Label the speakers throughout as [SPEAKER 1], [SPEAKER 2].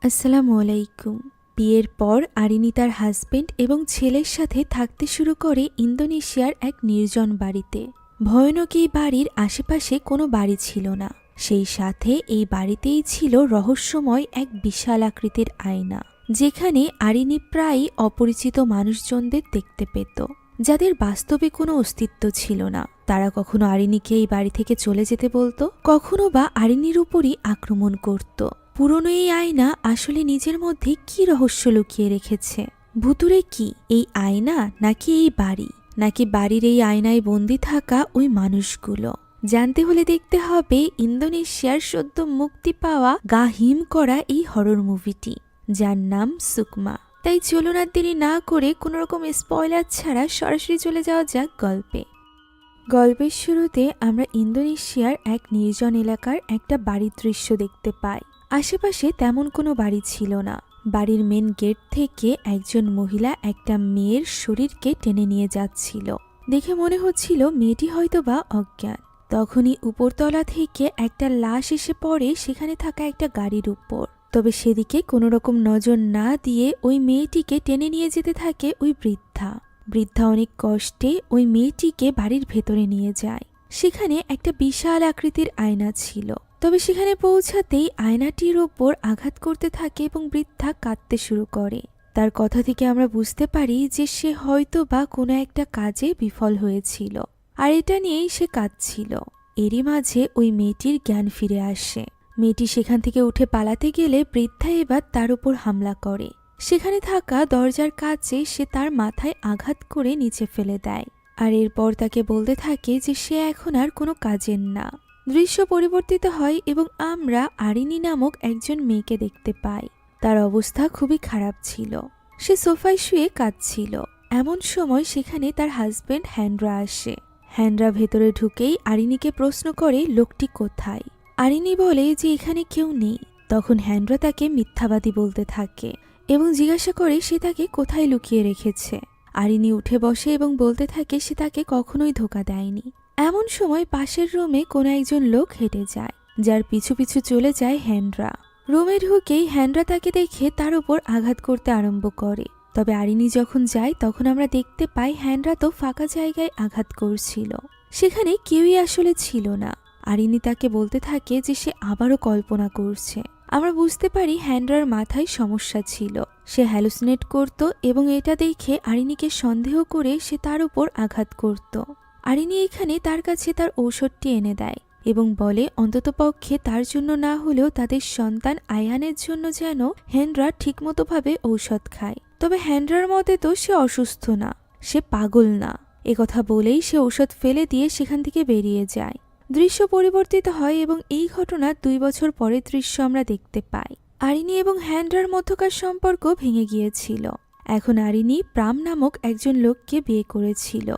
[SPEAKER 1] আসসালামু আলাইকুম। বিয়ের পর আরিনি তার হাজবেন্ড এবং ছেলের সাথে থাকতে শুরু করে ইন্দোনেশিয়ার এক নির্জন বাড়িতে। ভয়ানক এই বাড়ির আশেপাশে কোনো বাড়ি ছিল না, সেই সাথে এই বাড়িতেই ছিল রহস্যময় এক বিশাল আকৃতির আয়না, যেখানে আরিনি প্রায়ই অপরিচিত মানুষজনদের দেখতে পেত, যাদের বাস্তবে কোনো অস্তিত্ব ছিল না। তারা কখনো আরিনিকে এই বাড়ি থেকে চলে যেতে বলতো, কখনো বা আরিনির উপরই আক্রমণ করত। পুরনো এই আয়না আসলে নিজের মধ্যে কি রহস্য লুকিয়ে রেখেছে? ভুতুরে কি এই আয়না, নাকি এই বাড়ি, নাকি বাড়ির এই আয়নায় বন্দি থাকা ওই মানুষগুলো? জানতে হলে দেখতে হবে ইন্দোনেশিয়ার সদ্য মুক্তি পাওয়া গা হিম করা এই হরর মুভিটি, যার নাম সুকমা। তাই চলুন আর দেরি না করে কোনোরকম স্পয়লার ছাড়া সরাসরি চলে যাওয়া যাক গল্পে। গল্পের শুরুতে আমরা ইন্দোনেশিয়ার এক নির্জন এলাকার একটা বাড়ির দৃশ্য দেখতে পাই। আশেপাশে তেমন কোনো বাড়ি ছিল না। বাড়ির মেন গেট থেকে একজন মহিলা একটা মেয়ের শরীরকে টেনে নিয়ে যাচ্ছিল। দেখে মনে হচ্ছিল মেয়েটি হয়তোবা অজ্ঞান। তখনই উপরতলা থেকে একটা লাশ এসে পড়ে সেখানে থাকা একটা গাড়ির উপর। তবে সেদিকে কোনো রকম নজর না দিয়ে ওই মেয়েটিকে টেনে নিয়ে যেতে থাকে ওই বৃদ্ধা। বৃদ্ধা অনেক কষ্টে ওই মেয়েটিকে বাড়ির ভেতরে নিয়ে যায়। সেখানে একটা বিশাল আকৃতির আয়না ছিল। তবে সেখানে পৌঁছাতেই আয়নাটির ওপর আঘাত করতে থাকে এবং বৃদ্ধা কাঁদতে শুরু করে। তার কথা থেকে আমরা বুঝতে পারি যে সে হয়তো বা কোনো একটা কাজে বিফল হয়েছিল, আর এটা নিয়েই সে কাঁদছিল। এরই মাঝে ওই মেয়েটির জ্ঞান ফিরে আসে। মেয়েটি সেখান থেকে উঠে পালাতে গেলে বৃদ্ধা এবার তার উপর হামলা করে। সেখানে থাকা দরজার কাছে সে তার মাথায় আঘাত করে নিচে ফেলে দেয়, আর এরপর তাকে বলতে থাকে যে সে এখন আর কোনো কাজের না। দৃশ্য পরিবর্তিত হয় এবং আমরা আরিনি নামক একজন মেয়েকে দেখতে পাই। তার অবস্থা খুবই খারাপ ছিল। সে সোফায় শুয়ে কাঁদছিল। এমন সময় সেখানে তার হাজবেন্ড হ্যান্ড্রা আসে। হ্যান্ড্রা ভেতরে ঢুকেই আরিনিকে প্রশ্ন করে লোকটি কোথায়। আরিনি বলে যে এখানে কেউ নেই। তখন হ্যান্ড্রা তাকে মিথ্যাবাদী বলতে থাকে এবং জিজ্ঞাসা করে সে তাকে কোথায় লুকিয়ে রেখেছে। আরিনি উঠে বসে এবং বলতে থাকে সে তাকে কখনোই ধোঁকা দেয়নি। এমন সময় পাশের রুমে কোনো একজন লোক হেঁটে যায়, যার পিছু পিছু চলে যায় হ্যান্ড্রা। রুমে ঢুকেই হ্যান্ড্রা তাকে দেখে তার উপর আঘাত করতে আরম্ভ করে। তবে আরিনি যখন যায় তখন আমরা দেখতে পাই হ্যান্ড্রা তো ফাঁকা জায়গায় আঘাত করছিল। সেখানে কেউই আসলে ছিল না। আরিনি তাকে বলতে থাকে যে সে আবারও কল্পনা করছে। আমরা বুঝতে পারি হ্যান্ড্রার মাথায় সমস্যা ছিল। সে হ্যালুসিনেট করত এবং এটা দেখে আরিনিকে সন্দেহ করে সে তার উপর আঘাত করত। আরিনি এখানে তার কাছে তার ঔষধটি এনে দেয় এবং বলে অন্ততপক্ষে তার জন্য না হলেও তাদের সন্তান আয়ানের জন্য যেন হ্যান্ড্রা ঠিকমতোভাবে ঔষধ খায়। তবে হ্যান্ড্রার মতে তো সে অসুস্থ না, সে পাগল না। একথা বলেই সে ঔষধ ফেলে দিয়ে সেখান থেকে বেরিয়ে যায়। দৃশ্য পরিবর্তিত হয় এবং এই ঘটনার 2 বছর পরের দৃশ্য আমরা দেখতে পাই। আরিনি এবং হ্যান্ড্রার মধ্যকার সম্পর্ক ভেঙে গিয়েছিল। এখন আরিনি প্রাম নামক একজন লোককে বিয়ে করেছিল,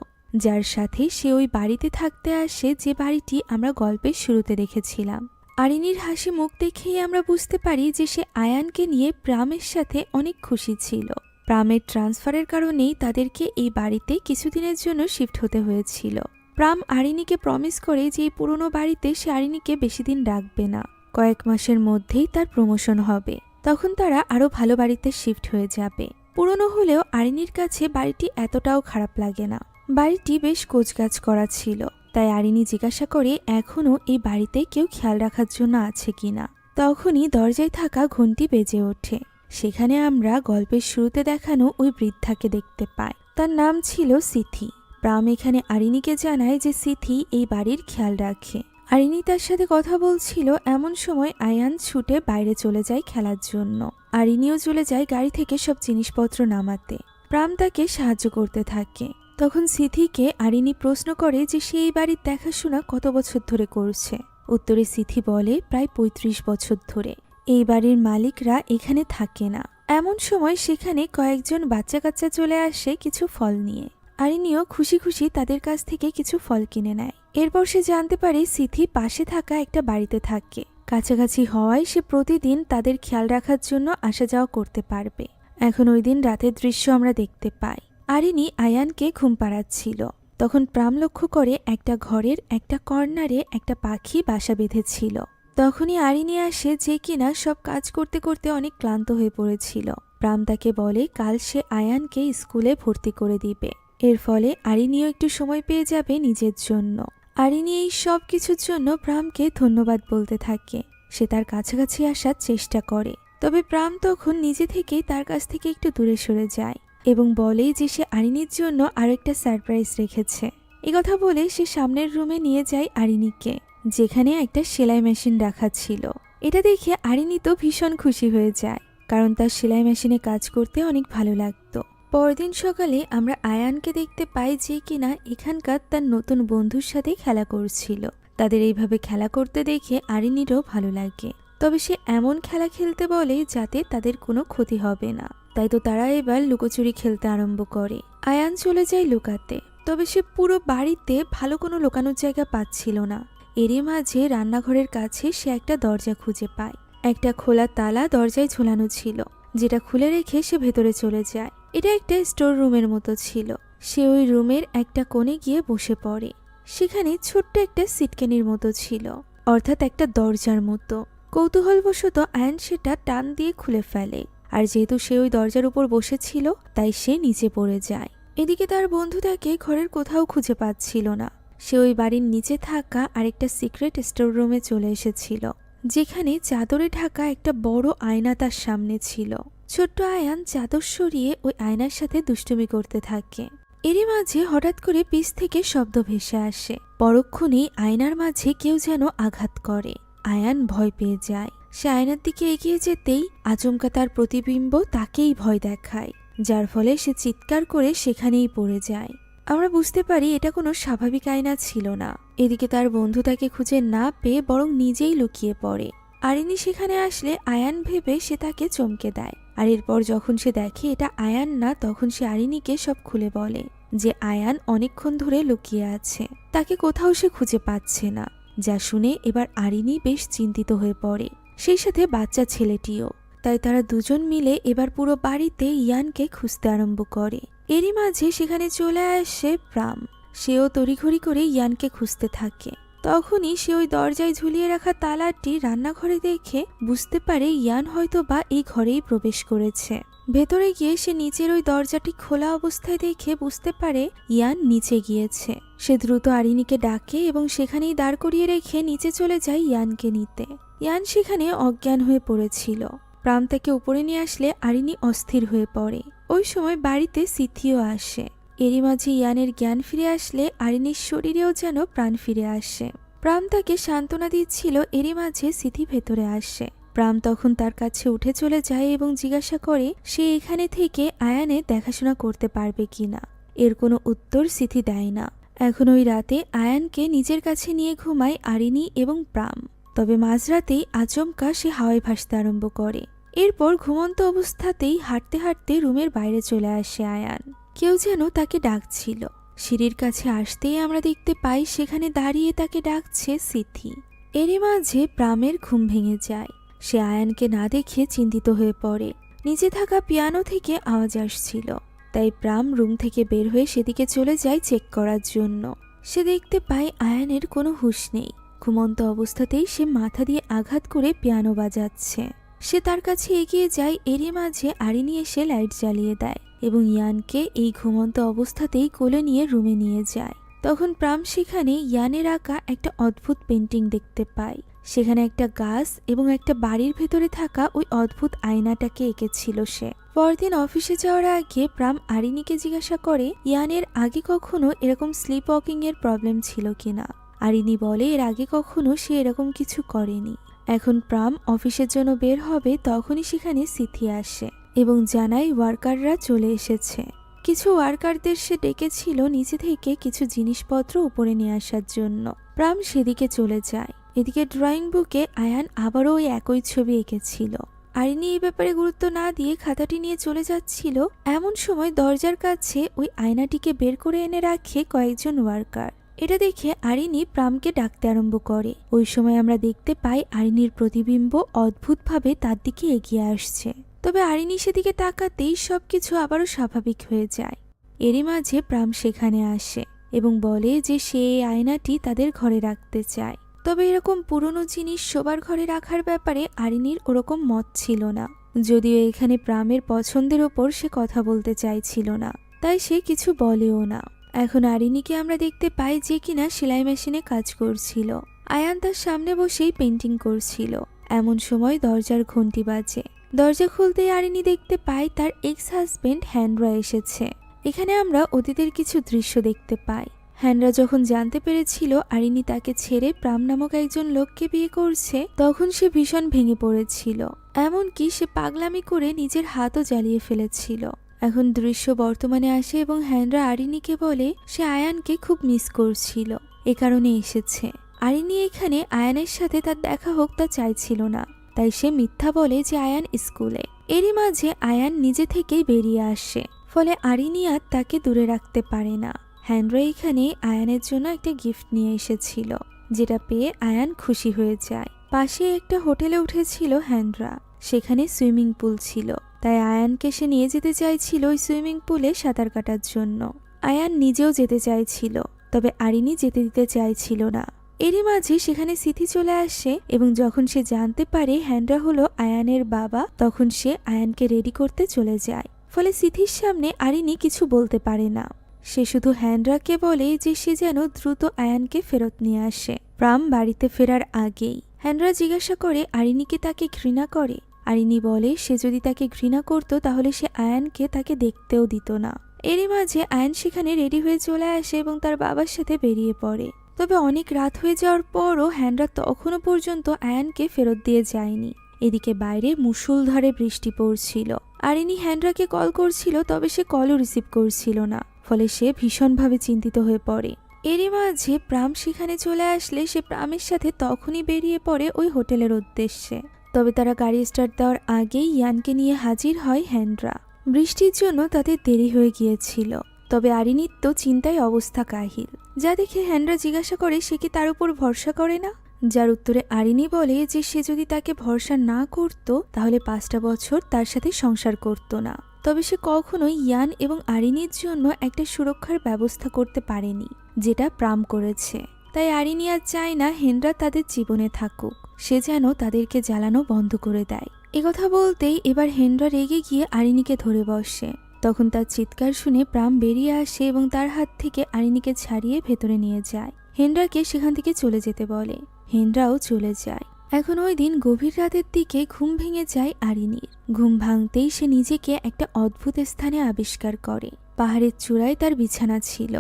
[SPEAKER 1] যার সাথে সে ওই বাড়িতে থাকতে আসে যে বাড়িটি আমরা গল্পের শুরুতে দেখেছিলাম। আরিনির হাসি মুখ দেখেই আমরা বুঝতে পারি যে সে আয়ানকে নিয়ে প্রামের সাথে অনেক খুশি ছিল। প্রামের ট্রান্সফারের কারণেই তাদেরকে এই বাড়িতে কিছুদিনের জন্য শিফট হতে হয়েছিল। প্রাম আরিনিকে প্রমিস করে যে এই পুরনো বাড়িতে সে আরিনিকে বেশি দিন রাখবে না, কয়েক মাসের মধ্যেই তার প্রমোশন হবে, তখন তারা আরো ভালো বাড়িতে শিফট হয়ে যাবে। পুরনো হলেও আরিনির কাছে বাড়িটি এতটাও খারাপ লাগে না। বাড়িটি বেশ কোচগাছ করা ছিল, তাই আরিনি জিজ্ঞাসা করে এখনও এই বাড়িতে কেউ খেয়াল রাখার জন্য আছে কিনা। তখনই দরজায় থাকা ঘন্টি বেজে ওঠে। সেখানে আমরা গল্পের শুরুতে দেখানো ওই বৃদ্ধাকে দেখতে পাই। তার নাম ছিল সিথি। প্রাম এখানে আরিনিকে জানায় যে সিথি এই বাড়ির খেয়াল রাখে। আরিনি তার সাথে কথা বলছিল, এমন সময় আয়ান ছুটে বাইরে চলে যায় খেলার জন্য। আরিনিও চলে যায় গাড়ি থেকে সব জিনিসপত্র নামাতে। প্রাম তাকে সাহায্য করতে থাকে। তখন সিথিকে আরিনি প্রশ্ন করে যে সে এই বাড়ির দেখাশোনা কত বছর ধরে করছে। উত্তরে সিথি বলে প্রায় 35 বছর ধরে। এই বাড়ির মালিকরা এখানে থাকে না। এমন সময় সেখানে কয়েকজন বাচ্চা কাচ্চা চলে আসে কিছু ফল নিয়ে। আরিনিও খুশি খুশি তাদের কাছ থেকে কিছু ফল কিনে নেয়। এরপর সে জানতে পারে সিথি পাশে থাকা একটা বাড়িতে থাকে। কাছাকাছি হওয়ায় সে প্রতিদিন তাদের খেয়াল রাখার জন্য আসা যাওয়া করতে পারবে। এখন ওই দিন রাতের দৃশ্য আমরা দেখতে পাই। আরিনি আয়ানকে ঘুম পাড়াচ্ছিল। তখন প্রাম লক্ষ্য করে একটা ঘরের একটা কর্নারে একটা পাখি বাসা বেঁধেছিল। তখনই আরিনী আসে, যে কিনা সব কাজ করতে করতে অনেক ক্লান্ত হয়ে পড়েছিল। প্রাম তাকে বলে কাল সে আয়ানকে স্কুলে ভর্তি করে দিবে। এর ফলে আরিনীও একটু সময় পেয়ে যাবে নিজের জন্য। আরিনী এই সব কিছুর জন্য প্রামকে ধন্যবাদ বলতে থাকে। সে তার কাছাকাছি আসার চেষ্টা করে, তবে প্রাম তখন নিজে থেকেই তার কাছ থেকে একটু দূরে সরে যায় এবং বলে যে সে আরিনীর জন্য আরো একটা সারপ্রাইজ রেখেছে। কথা বলে সে সামনের রুমে নিয়ে যায় আরিনীকে, যেখানে একটা সেলাই মেশিন রাখা ছিল। এটা দেখে আরিনী তো ভীষণ খুশি হয়ে যায়, কারণ তার সেলাই মেশিনে কাজ করতে অনেক ভালো লাগতো। পরদিন সকালে আমরা আয়ানকে দেখতে পাই, যে কিনা এখানকার তার নতুন বন্ধুর সাথে খেলা করছিল। তাদের এইভাবে খেলা করতে দেখে আরিনীরও ভালো লাগে, তবে সে এমন খেলা খেলতে বলে যাতে তাদের কোনো ক্ষতি হবে না। তাই তো তারা এবার লুকোচুরি খেলতে আরম্ভ করে। আয়ান চলে যায় লুকাতে, তবে সে পুরো বাড়িতে ভালো কোনো লুকানোর জায়গা পাচ্ছিল না। এরই মাঝে রান্নাঘরের কাছে সে একটা দরজা খুঁজে পায়। একটা খোলা তালা দরজায় ঝোলানো ছিল, যেটা খুলে রেখে সে ভেতরে চলে যায়। এটা একটা স্টোর রুমের মতো ছিল। সে ওই রুমের একটা কোণে গিয়ে বসে পড়ে। সেখানে ছোট্ট একটা সিটকেনির মতো ছিল, অর্থাৎ একটা দরজার মতো। কৌতূহলবশত আয়ান সেটা টান দিয়ে খুলে ফেলে, আর যেহেতু সে ওই দরজার উপর বসেছিল তাই সে নিচে পড়ে যায়। এদিকে তার বন্ধু তাকে ঘরের কোথাও খুঁজে পাচ্ছিল না। সে ওই বাড়ির নিচে থাকা আরেকটা সিক্রেট স্টোর রুমে চলে এসেছিল, যেখানে চাদরে ঢাকা একটা বড় আয়না তার সামনে ছিল। ছোট্ট আয়ান চাদর সরিয়ে ওই আয়নার সাথে দুষ্টুমি করতে থাকে। এরই মাঝে হঠাৎ করে পিছ থেকে শব্দ ভেসে আসে। পরক্ষণেই আয়নার মাঝে কেউ যেন আঘাত করে। আয়ান ভয় পেয়ে যায়। সে আয়নার দিকে এগিয়ে যেতেই আচমকা তার প্রতিবিম্ব তাকেই ভয় দেখায়, যার ফলে সে চিৎকার করে সেখানেই পড়ে যায়। আমরা বুঝতে পারি এটা কোনো স্বাভাবিক আয়না ছিল না। এদিকে তার বন্ধু তাকে খুঁজে না পেয়ে বরং নিজেই লুকিয়ে পড়ে। আরিনী সেখানে আসলে আয়ান ভেবে সে তাকে চমকে দেয়, আর এরপর যখন সে দেখে এটা আয়ান না, তখন সে আরিনীকে সব খুলে বলে যে আয়ান অনেকক্ষণ ধরে লুকিয়ে আছে, তাকে কোথাও সে খুঁজে পাচ্ছে না। যা শুনে এবার আরিনী বেশ চিন্তিত হয়ে পড়ে, সেই সাথে বাচ্চা ছেলেটিও। তাই তারা দুজন মিলে এবার পুরো বাড়িতে ইয়ানকে খুঁজতে আরম্ভ করে। এরই মাঝে সেখানে চলে আসে প্রাম। সেও তড়িঘড়ি করে ইয়ানকে খুঁজতে থাকে। তখনই সে ওই দরজায় ঝুলিয়ে রাখা তালাটি রান্নাঘরে দেখে বুঝতে পারে ইয়ান হয়তো বা এই ঘরেই প্রবেশ করেছে। ভেতরে গিয়ে সে নিচের ওই দরজাটি খোলা অবস্থায় দেখে বুঝতে পারে ইয়ান নিচে গিয়েছে। সে দ্রুত আরিনীকে ডাকে এবং সেখানেই দাঁড় করিয়ে রেখে নিচে চলে যায় ইয়ানকে নিতে। ইয়ান সেখানে অজ্ঞান হয়ে পড়েছিল। প্রাম তাকে উপরে নিয়ে আসলে আরিনী অস্থির হয়ে পড়ে। ওই সময় বাড়িতে সিথিও আসে। এরই মাঝে ইয়ানের জ্ঞান ফিরে আসলে আরিনীর শরীরেও যেন প্রাণ ফিরে আসে। প্রাম তাকে সান্ত্বনা দিচ্ছিল, এরই মাঝে সিথি ভেতরে আসে। প্রাম তখন তার কাছে উঠে চলে যায় এবং জিজ্ঞাসা করে সে এখানে থেকে আয়ানের দেখাশোনা করতে পারবে কিনা। এর কোনো উত্তর সিথি দেয় না। এখন ওই রাতে আয়ানকে নিজের কাছে নিয়ে ঘুমায় আরিনী এবং প্রাম। তবে মাঝরাতেই আচমকা সে হাওয়ায় ভাসতে আরম্ভ করে। এরপর ঘুমন্ত অবস্থাতেই হাঁটতে হাঁটতে রুমের বাইরে চলে আসে আয়ান। কেউ যেন তাকে ডাকছিল। সিঁড়ির কাছে আসতেই আমরা দেখতে পাই সেখানে দাঁড়িয়ে তাকে ডাকছে সিথি। এরই মাঝে প্রামের ঘুম ভেঙে যায়। সে আয়ানকে না দেখে চিন্তিত হয়ে পড়ে। নিচে থাকা পিয়ানো থেকে আওয়াজ আসছিল, তাই প্রাম রুম থেকে বের হয়ে সেদিকে চলে যায় চেক করার জন্য। সে দেখতে পায় আয়ানের কোনো হুঁশ নেই। ঘুমন্ত অবস্থাতেই সে মাথা দিয়ে আঘাত করে পিয়ানো বাজাচ্ছে। সে তার কাছে এগিয়ে যায়। এরই মাঝে আরিনী এসে লাইট জ্বালিয়ে দেয় এবং ইয়ানকে এই ঘুমন্ত অবস্থাতেই কোলে নিয়ে রুমে নিয়ে যায়। তখন প্রাম সেখানে ইয়ানের আঁকা একটা অদ্ভুত পেন্টিং দেখতে পায়। সেখানে একটা গাছ এবং একটা বাড়ির ভেতরে থাকা ওই অদ্ভুত আয়নাটাকে এঁকেছিল সে। পরদিন অফিসে যাওয়ার আগে প্রাম আরিনীকে জিজ্ঞাসা করে ইয়ানের আগে কখনো এরকম স্লিপ ওয়াকিং এর প্রবলেম ছিল কিনা। আরিনী বলে এর আগে কখনো সে এরকম কিছু করেনি। এখন প্রাম অফিসের জন্য বের হবে, তখনই সেখানে সিথি আসে এবং জানায় ওয়ার্কাররা চলে এসেছে। কিছু ওয়ার্কারদের সে ডেকেছিল নিচে থেকে কিছু জিনিসপত্র উপরে নিয়ে আসার জন্য। প্রাম সেদিকে চলে যায়। এদিকে ড্রয়িং বুকে আয়ান আবারও ওই একই ছবি এঁকেছিল। আরিনী এই ব্যাপারে গুরুত্ব না দিয়ে খাতাটি নিয়ে চলে যাচ্ছিল, এমন সময় দরজার কাছে ওই আয়নাটিকে বের করে এনে রাখে কয়েকজন ওয়ার্কার। এটা দেখে আরিনী প্রামকে ডাকতে আরম্ভ করে। ওই সময় আমরা দেখতে পাই আরিনীর প্রতিবিম্ব অদ্ভুতভাবে তার দিকে এগিয়ে আসছে। তবে আরিনী সেদিকে তাকাতেই সবকিছু আবারও স্বাভাবিক হয়ে যায়। এরই মাঝে প্রাম সেখানে আসে এবং বলে যে সে এই আয়নাটি তাদের ঘরে রাখতে চায়। তবে এরকম পুরনো জিনিস শোবার ঘরে রাখার ব্যাপারে আরিনীর ওরকম মত ছিল না। যদিও এখানে প্রামের পছন্দের ওপর সে কথা বলতে চাইছিল না, তাই সে কিছু বলেও না। এখন আরিনীকে আমরা দেখতে পাই যে কিনা সেলাই মেশিনে কাজ করছিল। আয়ান তার সামনে বসেই পেন্টিং করছিল। এমন সময় দরজার ঘন্টি বাজে। দরজা খুলতেই আরিনী দেখতে পাই তার এক্স হাজবেন্ড হ্যান্ডরা এসেছে। এখানে আমরা অতীতের কিছু দৃশ্য দেখতে পাই। হ্যান্ডরা যখন জানতে পেরেছিল আরিনী তাকে ছেড়ে প্রাম নামক একজন লোককে বিয়ে করছে, তখন সে ভীষণ ভেঙে পড়েছিল। এমনকি সে পাগলামি করে নিজের হাতও জ্বালিয়ে ফেলেছিল। এখন দৃশ্য বর্তমানে আসে এবং হ্যান্ডরা আরিনীকে বলে সে আয়ানকে খুব মিস করছিল, এ কারণে এসেছে। আরিনী এখানে আয়ানের সাথে তার দেখা হোক তা চাইছিল না, তাই সে মিথ্যা বলে যে আয়ান স্কুলে। এরই মাঝে আয়ান নিজে থেকেই বেরিয়ে আসে, ফলে আরিনী আর তাকে দূরে রাখতে পারে না। হ্যান্ডরা এখানে আয়ানের জন্য একটা গিফট নিয়ে এসেছিল, যেটা পেয়ে আয়ান খুশি হয়ে যায়। পাশে একটা হোটেলে উঠেছিল হ্যান্ডরা, সেখানে সুইমিং পুল ছিল, তাই আয়ানকে সে নিয়ে যেতে চাইছিল ওই সুইমিং পুলে সাঁতার কাটার জন্য। আয়ান নিজেও যেতে চাইছিল, তবে আরিনী যেতে দিতে চাইছিল না। এরই মাঝে সেখানে সিথি চলে আসে এবং যখন সে জানতে পারে হ্যান্ডরা হলো আয়ানের বাবা, তখন সে আয়ানকে রেডি করতে চলে যায়। ফলে সিথির সামনে আরিনী কিছু বলতে পারে না। সে শুধু হ্যান্ডরাকে বলে যে সে যেন দ্রুত আয়ানকে ফেরত নিয়ে আসে প্রাম বাড়িতে ফেরার আগেই। হ্যান্ডরা জিজ্ঞাসা করে আরিনীকে তাকে ঘৃণা করে। আরিনী বলে সে যদি তাকে ঘৃণা করত তাহলে সে আয়ানকে তাকে দেখতেও দিত না। এরই মাঝে আয়ান সেখানে রেডি হয়ে চলে আসে এবং তার বাবার সাথে বেরিয়ে পড়ে। তবে অনেক রাত হয়ে যাওয়ার পরও হ্যান্ডরা তখনও পর্যন্ত আয়ানকে ফেরত দিয়ে যায়নি। এদিকে বাইরে মুষলধারে বৃষ্টি পড়ছিল। আরিনী হ্যান্ডরাকে কল করছিল, তবে সে কলও রিসিভ করছিল না, ফলে সে ভীষণভাবে চিন্তিত হয়ে পড়ে। এরই মাঝে প্রাম সেখানে চলে আসলে সে প্রামের সাথে তখনই বেরিয়ে পড়ে ওই হোটেলের উদ্দেশ্যে। তবে তারা গাড়ি স্টার্ট দেওয়ার আগেই ইয়ানকে নিয়ে হাজির হয় হ্যান্ডরা। বৃষ্টির জন্য তাদের দেরি হয়ে গিয়েছিল, তবে আরিনীর তো চিন্তায় অবস্থা কাহিল। যা দেখে হ্যান্ডরা জিজ্ঞাসা করে সে কি তার উপর ভরসা করে না, যার উত্তরে আরিনী বলে যে সে যদি তাকে ভরসা না করত তাহলে 5টা বছর তার সাথে সংসার করত না। তবে সে কখনোই ইয়ান এবং আরিনীর জন্য একটা সুরক্ষার ব্যবস্থা করতে পারেনি, যেটা প্রাম করেছে। তাই আরিনী আর চায় না হ্যান্ডরা তাদের জীবনে থাকুক, সে যেন তাদেরকে জ্বালানো বন্ধ করে দেয়। একথা বলতেই এবার হ্যান্ডরা রেগে গিয়ে আরিনীকে ধরে বসে। তখন তার চিৎকার শুনে প্রাম বেরিয়ে আসে এবং তার হাত থেকে আরিনীকে ছাড়িয়ে ভেতরে নিয়ে যায়। হ্যান্ডরাকে সেখান থেকে চলে যেতে বলে। হ্যান্ডরাও চলে যায়। এখন ওই দিন গভীর রাতের দিকে ঘুম ভেঙে যায় আরিনীর। ঘুম ভাঙতেই সে নিজেকে একটা অদ্ভুত স্থানে আবিষ্কার করে। পাহাড়ের চূড়ায় তার বিছানা ছিল,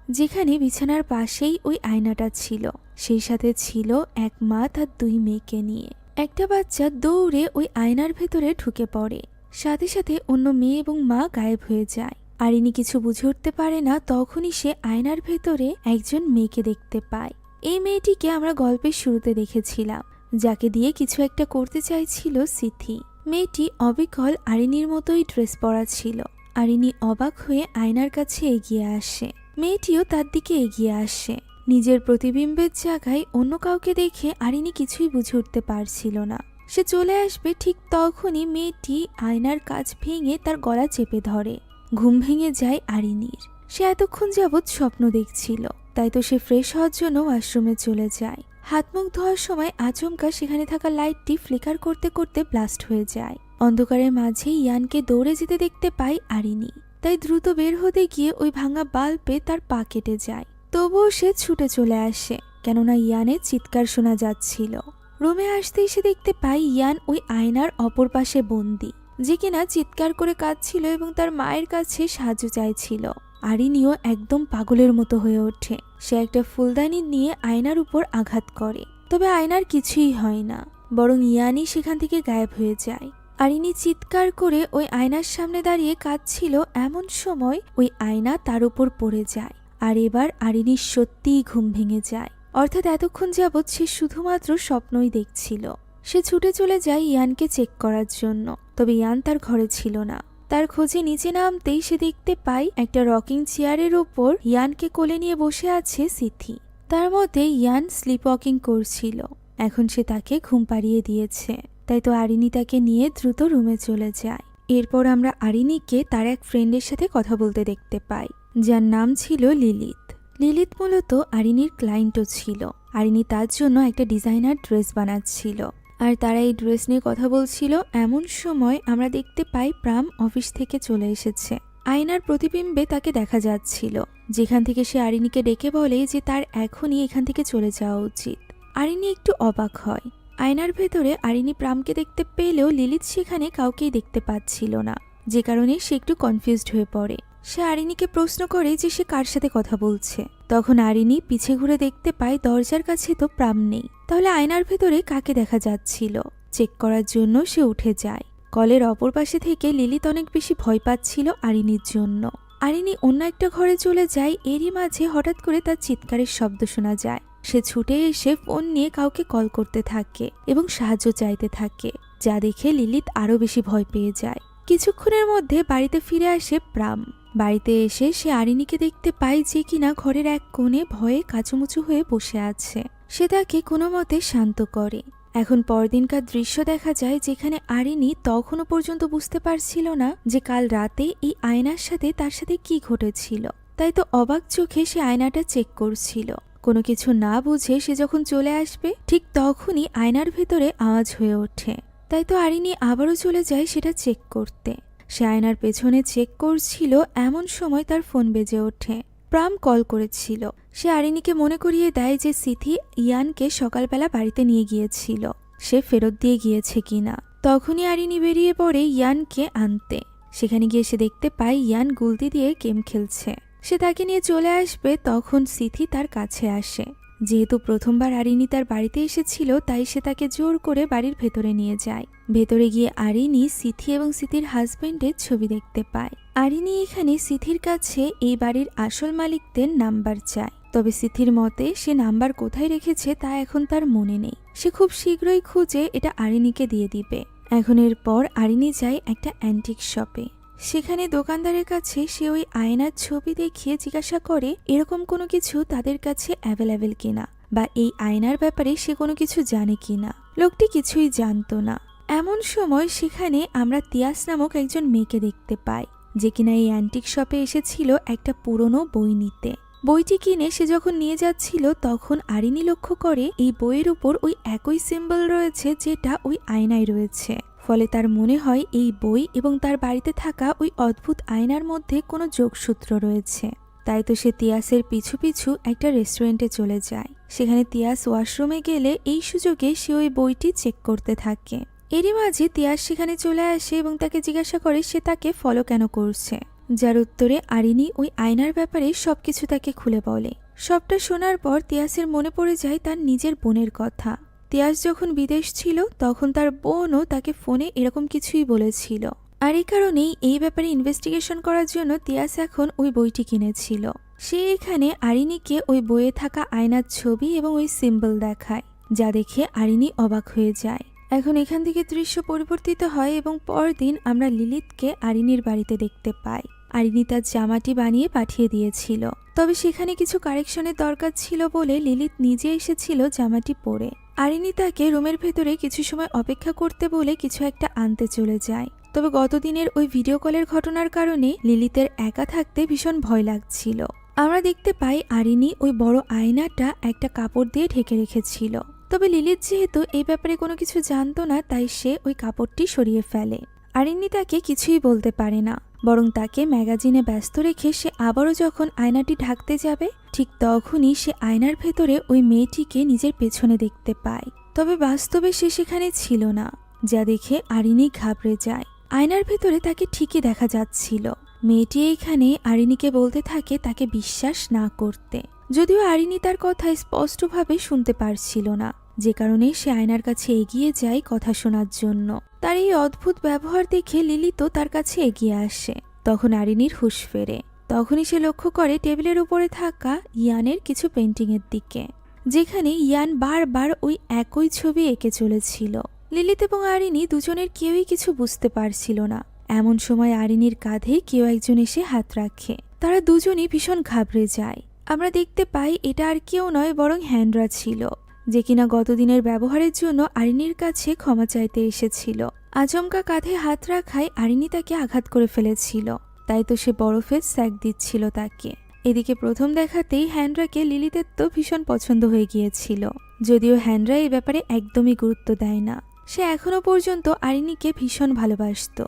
[SPEAKER 1] যেখানে বিছানার পাশেই ওই আয়নাটা ছিল। সেই সাথে ছিল এক মা তার 2 মেয়েকে নিয়ে। একটা বাচ্চা দৌড়ে ওই আয়নার ভেতরে ঢুকে পড়ে, সাথে সাথে অন্য মেয়ে এবং মা গায়েব হয়ে যায়। আরিনী কিছু বুঝে উঠতে পারে না, তখনই সে আয়নার ভেতরে একজন মেয়েকে দেখতে পায়। এই মেয়েটিকে আমরা গল্পের শুরুতে দেখেছিলাম, যাকে দিয়ে কিছু একটা করতে চাইছিল সিথি। মেয়েটি অবিকল আরিনীর মতোই ড্রেস পরা ছিল। আরিনী অবাক হয়ে আয়নার কাছে এগিয়ে আসে। মেয়েটিও তার দিকে এগিয়ে আসে। নিজের প্রতিবিম্বের জায়গায় অন্য কাউকে দেখে আরিনী কিছুই বুঝে উঠতে পারছিল না। সে চলে আসবে ঠিক তখনই মেয়েটি আয়নার কাঁচ ভেঙে তার গলা চেপে ধরে। ঘুম ভেঙে যায় আরিনীর। সে এতক্ষণ যাবৎ স্বপ্ন দেখছিল, তাই তো সে ফ্রেশ হওয়ার জন্য ওয়াশরুমে চলে যায়। হাত মুখ ধোয়ার সময় আচমকা সেখানে থাকা লাইটটি ফ্লিকার করতে করতে ব্লাস্ট হয়ে যায়। অন্ধকারের মাঝে ইয়ানকে দৌড়ে যেতে দেখতে পায় আরিনী, তাই দ্রুত বের হতে গিয়ে ওই ভাঙা বাল্বে তার পা কেটে যায়। তবুও সে ছুটে চলে আসে, কেননা ইয়ানের চিৎকার শোনা যাচ্ছিল। রুমে আসতেই সে দেখতে পায় ইয়ান ওই আয়নার অপর পাশে বন্দী, যে কিনা চিৎকার করে কাঁদছিল এবং তার মায়ের কাছে সাহায্য চাইছিল। আরিনীও একদম পাগলের মতো হয়ে ওঠে। সে একটা ফুলদানি নিয়ে আয়নার উপর আঘাত করে, তবে আয়নার কিছুই হয় না, বরং ইয়ানই সেখান থেকে গায়েব হয়ে যায়। আরিনী চিৎকার করে ওই আয়নার সামনে দাঁড়িয়ে কাঁদছিল। এমন সময় ওই আয়না তার উপর পড়ে যায়, আর এবার আরিনীর সত্যিই ঘুম ভেঙে যায়। অর্থাৎ এতক্ষণ যাবৎ সে শুধুমাত্র স্বপ্নই দেখছিল। সে ছুটে চলে যায় ইয়ানকে চেক করার জন্য, তবে ইয়ান তার ঘরে ছিল না। তার খোঁজে নিচে নামতেই সে দেখতে পায় একটা রকিং চেয়ারের ওপর ইয়ানকে কোলে নিয়ে বসে আছে সিথি। তার মধ্যে ইয়ান স্লিপ ওয়াকিং করছিল। এখন সে তাকে ঘুম পাড়িয়ে দিয়েছে, তাই তো আরিনী তাকে নিয়ে দ্রুত রুমে চলে যায়। এরপর আমরা আরিনীকে তার এক ফ্রেন্ডের সাথে কথা বলতে দেখতে পাই, যার নাম ছিল লিলিথ। লিলিত মূলত আরিনীর ক্লায়েন্টও ছিল। আরিনী তার জন্য একটা ডিজাইনার ড্রেস বানাচ্ছিল, আর তারা এই ড্রেস নিয়ে কথা বলছিল। এমন সময় আমরা দেখতে পাই প্রাম অফিস থেকে চলে এসেছে। আয়নার প্রতিবিম্বে তাকে দেখা যাচ্ছিল, যেখান থেকে সে আরিনীকে ডেকে বলে যে তার এখনই এখান থেকে চলে যাওয়া উচিত। আরিনী একটু অবাক হয়। আয়নার ভেতরে আরিনী প্রামকে দেখতে পেলেও লিলিত সেখানে কাউকেই দেখতে পাচ্ছিল না, যে কারণে সে একটু কনফিউজড হয়ে পড়ে। সে আরিনীকে প্রশ্ন করে যে সে কার সাথে কথা বলছে। তখন আরিনী পিছে ঘুরে দেখতে পায় দরজার কাছে তো প্রাম নেই। তাহলে আয়নার ভেতরে কাকে দেখা যাচ্ছিল চেক করার জন্য সে উঠে যায়। কলের অপর পাশে থেকে লিলিত অনেক বেশি ভয় পাচ্ছিল আরিনীর জন্য। আরিনী অন্য একটা ঘরে চলে যায়। এরই মাঝে হঠাৎ করে তার চিৎকারের শব্দ শোনা যায়। সে ছুটে এসে ফোন নিয়ে কাউকে কল করতে থাকে এবং সাহায্য চাইতে থাকে, যা দেখে লিলিত আরো বেশি ভয় পেয়ে যায়। কিছুক্ষণের মধ্যে বাড়িতে ফিরে আসে প্রাম। বাড়িতে এসে সে আরিনীকে দেখতে পায় যে কিনা ঘরের এক কোণে ভয়ে কাচুমুচু হয়ে বসে আছে। সে তাকে কোনো মতে শান্ত করে। এখন পরদিনকার দৃশ্য দেখা যায়, যেখানে আরিনী তখনও পর্যন্ত বুঝতে পারছিল না যে কাল রাতে এই আয়নার সাথে তার সাথে কি ঘটেছিল। তাই তো অবাক চোখে সে আয়নাটা চেক করছিল। কোনো কিছু না বুঝে সে যখন চলে আসবে, ঠিক তখনই আয়নার ভেতরে আওয়াজ হয়ে ওঠে। তাই তো আরিনী আবারও চলে যায় সেটা চেক করতে। সে আয়নার পেছনে চেক করছিল, এমন সময় তার ফোন বেজে ওঠে। প্রাম কল করেছিল। সে আরিনীকে মনে করিয়ে দেয় যে সিথি ইয়ানকে সকালবেলা বাড়িতে নিয়ে গিয়েছিল, সে ফেরত দিয়ে গিয়েছে কিনা। তখনই আরিনী বেরিয়ে পড়ে ইয়ানকে আনতে। সেখানে গিয়ে সে দেখতে পায় ইয়ান গুলতি দিয়ে গেম খেলছে। সে তাকে নিয়ে চলে আসবে, তখন সিথি তার কাছে আসে। যেহেতু প্রথমবার আরিনী তার বাড়িতে এসেছিল, তাই সে তাকে জোর করে বাড়ির ভেতরে নিয়ে যায়। ভেতরে গিয়ে আরিনী সিথি এবং সিথির হাজবেন্ডের ছবি দেখতে পায়। আরিনী এখানে সিথির কাছে এই বাড়ির আসল মালিকদের নাম্বার চায়, তবে সিথির মতে সে নাম্বার কোথায় রেখেছে তা এখন তার মনে নেই। সে খুব শীঘ্রই খুঁজে এটা আরিনীকে দিয়ে দিবে। এখন এরপর আরিনী যায় একটা অ্যান্টিক শপে। সেখানে দোকানদারের কাছে সে ওই আয়নার ছবি দেখিয়ে জিজ্ঞাসা করে এরকম কোনো কিছু তাদের কাছে অ্যাভেলেবেল কিনা, বা এই আয়নার ব্যাপারে সে কোনো কিছু জানে কিনা। লোকটি কিছুই জানতো না। এমন সময় সেখানে আমরা তিয়াস নামক একজন মেয়েকে দেখতে পাই, যে কিনা এই অ্যান্টিক শপে এসেছিল একটা পুরনো বই নিতে। বইটি কিনে সে যখন নিয়ে যাচ্ছিল, তখন আরিনী লক্ষ্য করে এই বইয়ের উপর ওই একই সিম্বল রয়েছে যেটা ওই আয়নায় রয়েছে। ফলে তার মনে হয় এই বই এবং তার বাড়িতে থাকা ওই অদ্ভুত আয়নার মধ্যে কোনো যোগসূত্র রয়েছে। তাই তো সে তিয়াসের পিছু পিছু একটা রেস্টুরেন্টে চলে যায়। সেখানে তিয়াস ওয়াশরুমে গেলে এই সুযোগে সে ওই বইটি চেক করতে থাকে। এরই মাঝে তিয়াস সেখানে চলে আসে এবং তাকে জিজ্ঞাসা করে সে তাকে ফলো কেন করছে, যার উত্তরে আরিনী ওই আয়নার ব্যাপারে সবকিছু তাকে খুলে বলে। সবটা শোনার পর তিয়াসের মনে পড়ে যায় তার নিজের বোনের কথা। তিয়াস যখন বিদেশ ছিল, তখন তার বোনও তাকে ফোনে এরকম কিছুই বলেছিল। আর এই কারণেই এই ব্যাপারে ইনভেস্টিগেশন করার জন্য তিয়াস এখন ওই বইটি কিনেছিল। সে এখানে আরিনীকে ওই বইয়ে থাকা আয়নার ছবি এবং ওই সিম্বল দেখায়, যা দেখে আরিনী অবাক হয়ে যায়। এখন এখান থেকে দৃশ্য পরিবর্তিত হয় এবং পরদিন আমরা লিলিতকে আরিনীর বাড়িতে দেখতে পাই। আরিনী তার জামাটি বানিয়ে পাঠিয়ে দিয়েছিল, তবে সেখানে কিছু কারেকশনের দরকার ছিল বলে লিলিত নিজে এসেছিল জামাটি পরে। আরিনী তাকে রুমের ভেতরে কিছু সময় অপেক্ষা করতে বলে কিছু একটা আনতে চলে যায়। তবে গতদিনের ওই ভিডিও কলের ঘটনার কারণে লিলিতের একা থাকতে ভীষণ ভয় লাগছিল। আমরা দেখতে পাই আরিনী ওই বড় আয়নাটা একটা কাপড় দিয়ে ঢেকে রেখেছিল। তবে লিলিত যেহেতু এই ব্যাপারে কোনো কিছু জানতো না, তাই সে ওই কাপড়টি সরিয়ে ফেলে। আরিনী তাকে কিছুই বলতে পারে না, বরং তাকে ম্যাগাজিনে ব্যস্ত রেখে সে আবারও যখন আয়নাটি ঢাকতে যাবে, ঠিক তখনই সে আয়নার ভেতরে ওই মেয়েটিকে নিজের পেছনে দেখতে পায়। তবে বাস্তবে সে সেখানে ছিল না, যা দেখে আরিনী ঘাবড়ে যায়। আয়নার ভেতরে তাকে ঠিকই দেখা যাচ্ছিল। মেয়েটি এখানে আরিনীকে বলতে থাকে তাকে বিশ্বাস না করতে, যদিও আরিনী তার কথা স্পষ্টভাবে শুনতে পারছিল না, যে কারণে সে আয়নার কাছে এগিয়ে যায় কথা শোনার জন্য। তার এই অদ্ভুত ব্যবহার দেখে লিলিতও তার কাছে এগিয়ে আসে। তখন আরিনীর হুঁশ ফেরে। তখনই সে লক্ষ্য করে টেবিলের উপরে থাকা ইয়ানের কিছু পেন্টিংয়ের দিকে, যেখানে ইয়ান বারবার ওই একই ছবি এঁকে চলেছিল। লিলিত এবং আরিনী দুজনের কেউই কিছু বুঝতে পারছিল না। এমন সময় আরিনীর কাঁধে কেউ একজন এসে হাত রাখে। তারা দুজনই ভীষণ ঘাবড়ে যায়। আমরা দেখতে পাই এটা আর কেউ নয়, বরং হ্যান্ডরা ছিল, যে কিনা গতদিনের ব্যবহারের জন্য আরিনীর কাছে ক্ষমা চাইতে এসেছিল। আচমকা কাঁধে হাত রাখায় আরিনী তাকে আঘাত করে ফেলেছিল, তাই তো সে বরফের স্যাক দিচ্ছিল তাকে। এদিকে প্রথম দেখাতেই হ্যান্ড্রাকে লিলিতের তো ভীষণ পছন্দ হয়ে গিয়েছিল, যদিও হ্যান্ড্রা এই ব্যাপারে একদমই গুরুত্ব দেয় না। সে এখনো পর্যন্ত আরিনীকে ভীষণ ভালোবাসত।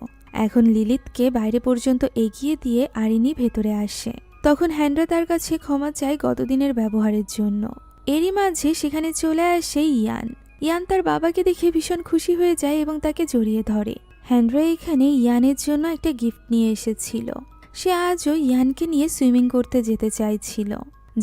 [SPEAKER 1] এখন লিলিতকে বাইরে পর্যন্ত এগিয়ে দিয়ে আরিনী ভেতরে আসে। তখন হ্যান্ড্রা তার কাছে ক্ষমা চায় গতদিনের ব্যবহারের জন্য। এরই মাঝে সেখানে চলে আসে ইয়ান। ইয়ান তার বাবাকে দেখে ভীষণ খুশি হয়ে যায় এবং তাকে জড়িয়ে ধরে। হ্যান্ড্রা এখানে ইয়ানের জন্য একটা গিফট নিয়ে এসেছিল। সে আজও ইয়ানকে নিয়ে সুইমিং করতে যেতে চাইছিল,